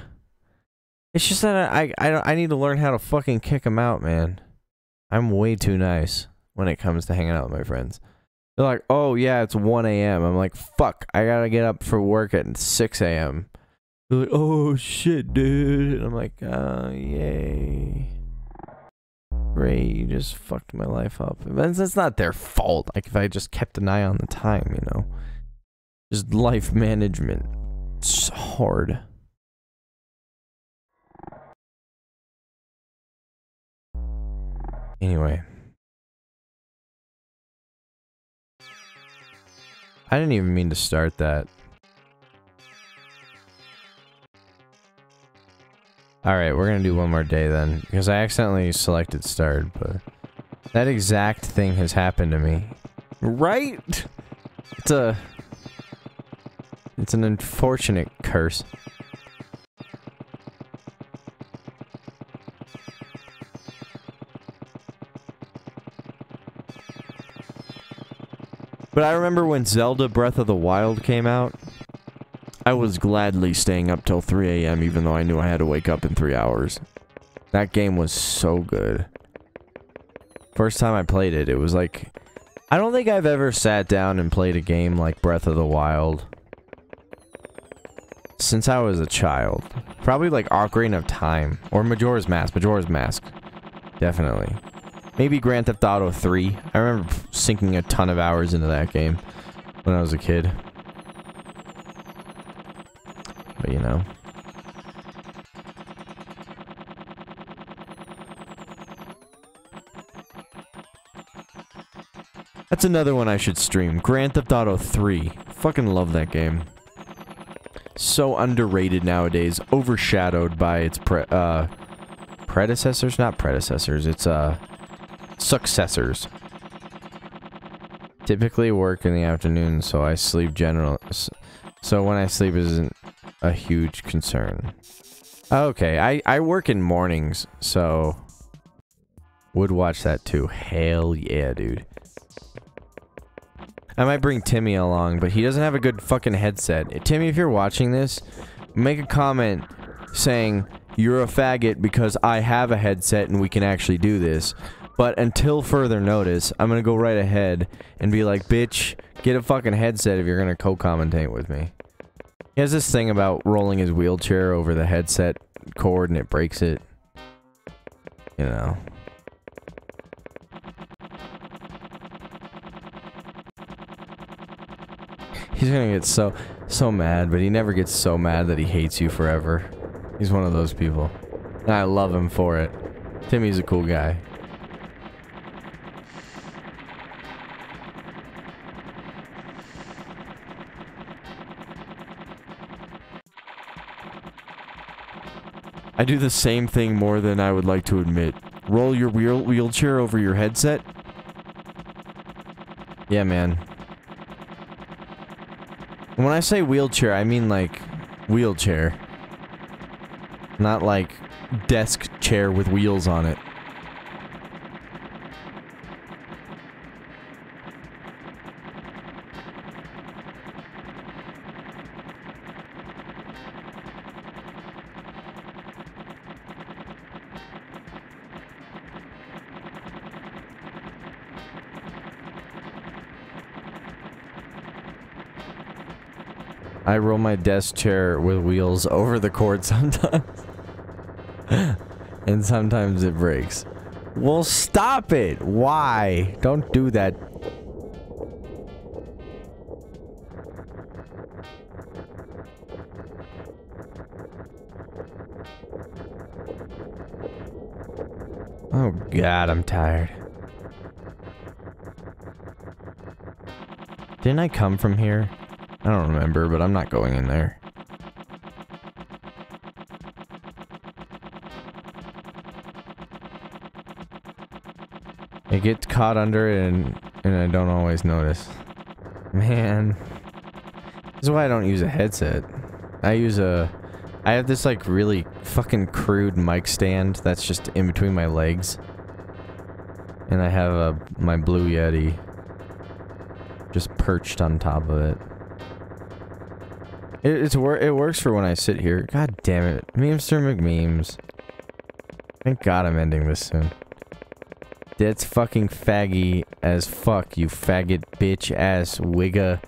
Speaker 2: It's just that I need to learn how to fucking kick them out, man. I'm way too nice when it comes to hanging out with my friends. They're like, oh yeah, it's 1 a.m. I'm like, fuck, I gotta get up for work at 6 a.m. They're like, oh shit, dude. And I'm like, yay. Great, you just fucked my life up. That's not their fault. Like, if I just kept an eye on the time, you know. Just life management. It's hard. Anyway. I didn't even mean to start that. Alright, we're gonna do one more day then. Because I accidentally selected start, but... that exact thing has happened to me. Right? It's an unfortunate curse. But I remember when Zelda Breath of the Wild came out, I was gladly staying up till 3 a.m. even though I knew I had to wake up in 3 hours. That game was so good. First time I played it, it was like... I don't think I've ever sat down and played a game like Breath of the Wild since I was a child. Probably like Ocarina of Time. Or Majora's Mask. Majora's Mask. Definitely. Maybe Grand Theft Auto 3. I remember sinking a ton of hours into that game when I was a kid. But you know. That's another one I should stream. Grand Theft Auto 3. Fucking love that game. So underrated nowadays. Overshadowed by its predecessors? Not predecessors. It's, successors. Typically work in the afternoon, so I sleep so when I sleep isn't a huge concern. Okay, I work in mornings, so would watch that too. Hell yeah, dude. I might bring Timmy along, but he doesn't have a good fucking headset. Timmy, if you're watching this, make a comment saying you're a faggot because I have a headset and we can actually do this. But until further notice, I'm gonna go right ahead and be like, bitch, get a fucking headset if you're gonna co-commentate with me. He has this thing about rolling his wheelchair over the headset cord and it breaks it. You know. He's gonna get so mad, but he never gets so mad that he hates you forever. He's one of those people. And I love him for it. Timmy's a cool guy. I do the same thing more than I would like to admit. Roll your wheelchair over your headset? Yeah, man. When I say wheelchair, I mean like wheelchair. Not like desk chair with wheels on it. I roll my desk chair with wheels over the cord sometimes. And sometimes it breaks. Well, stop it! Why? Don't do that. Oh god, I'm tired. Didn't I come from here? I don't remember, but I'm not going in there. I get caught under it and I don't always notice. Man. This is why I don't use a headset. I have this like really fucking crude mic stand that's just in between my legs. And I have my Blue Yeti just perched on top of it. It works for when I sit here. God damn it. Memester McMemes. Thank God I'm ending this soon. That's fucking faggy as fuck, you faggot bitch ass wigga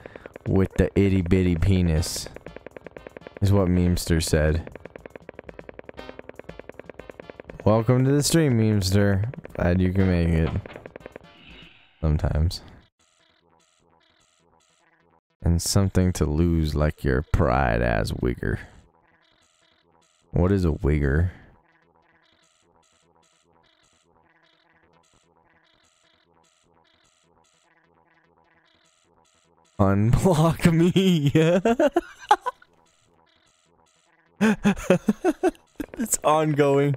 Speaker 2: with the itty bitty penis. Is what Memester said. Welcome to the stream, Memester. Glad you can make it. Sometimes. And something to lose like your pride ass wigger. What is a wigger? Unblock me. It's ongoing.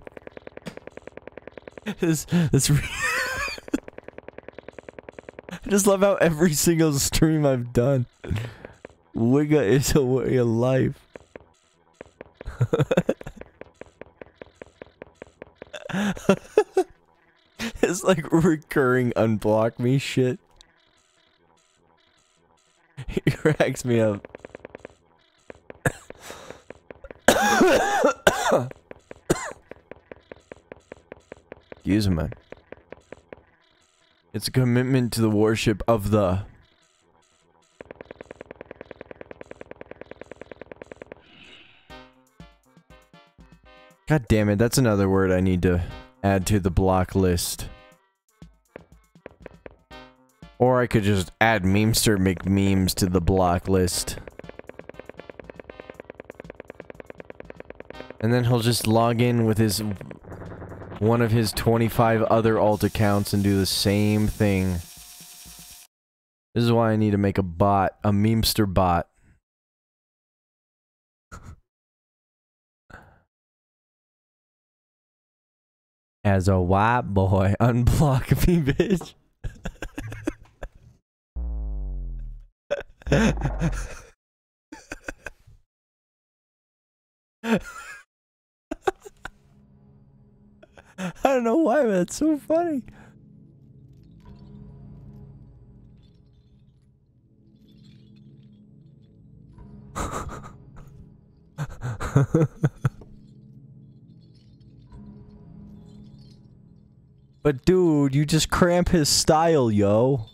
Speaker 2: This I just love how every single stream I've done, Wigga is a way of life. It's like recurring unblock me shit. He cracks me up. Excuse me. It's a commitment to the worship of the... God damn it, that's another word I need to add to the block list. Or I could just add Memester McMemes to the block list. And then he'll just log in with his... one of his 25 other alt accounts and do the same thing. This is why I need to make a bot, a Memester bot. As a white boy, unblock me, bitch. I don't know why, but that's so funny. But dude, you just cramp his style, yo.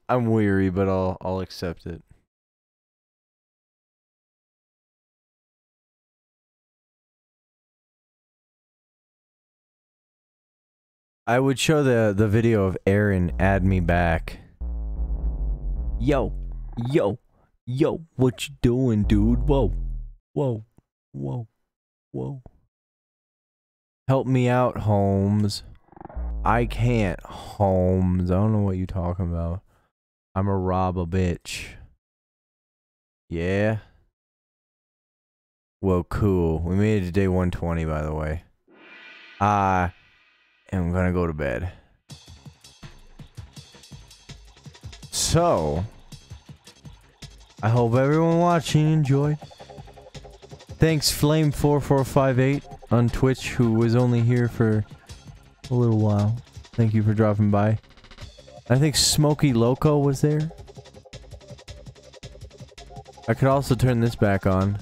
Speaker 2: I'm weary, but I'll accept it. I would show the video of Aaron add me back. Yo, yo, yo, what you doing, dude? Whoa, whoa, whoa, whoa. Help me out, Holmes. I can't, Holmes. I don't know what you're talking about. I'm a rob a bitch. Yeah? Well, cool. We made it to day 120, by the way. And I'm gonna go to bed. So, I hope everyone watching enjoyed. Thanks Flame4458 on Twitch, who was only here for a little while. Thank you for dropping by. I think Smokey Loco was there. I could also turn this back on.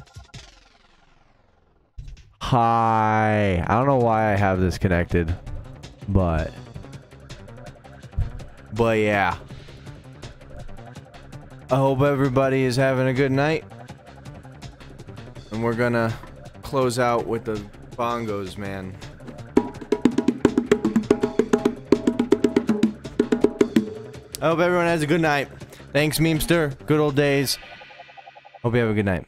Speaker 2: Hi. I don't know why I have this connected. But yeah. I hope everybody is having a good night. And we're gonna close out with the bongos, man. I hope everyone has a good night.
Speaker 1: Thanks, Memester. Good old days. Hope you have a good night.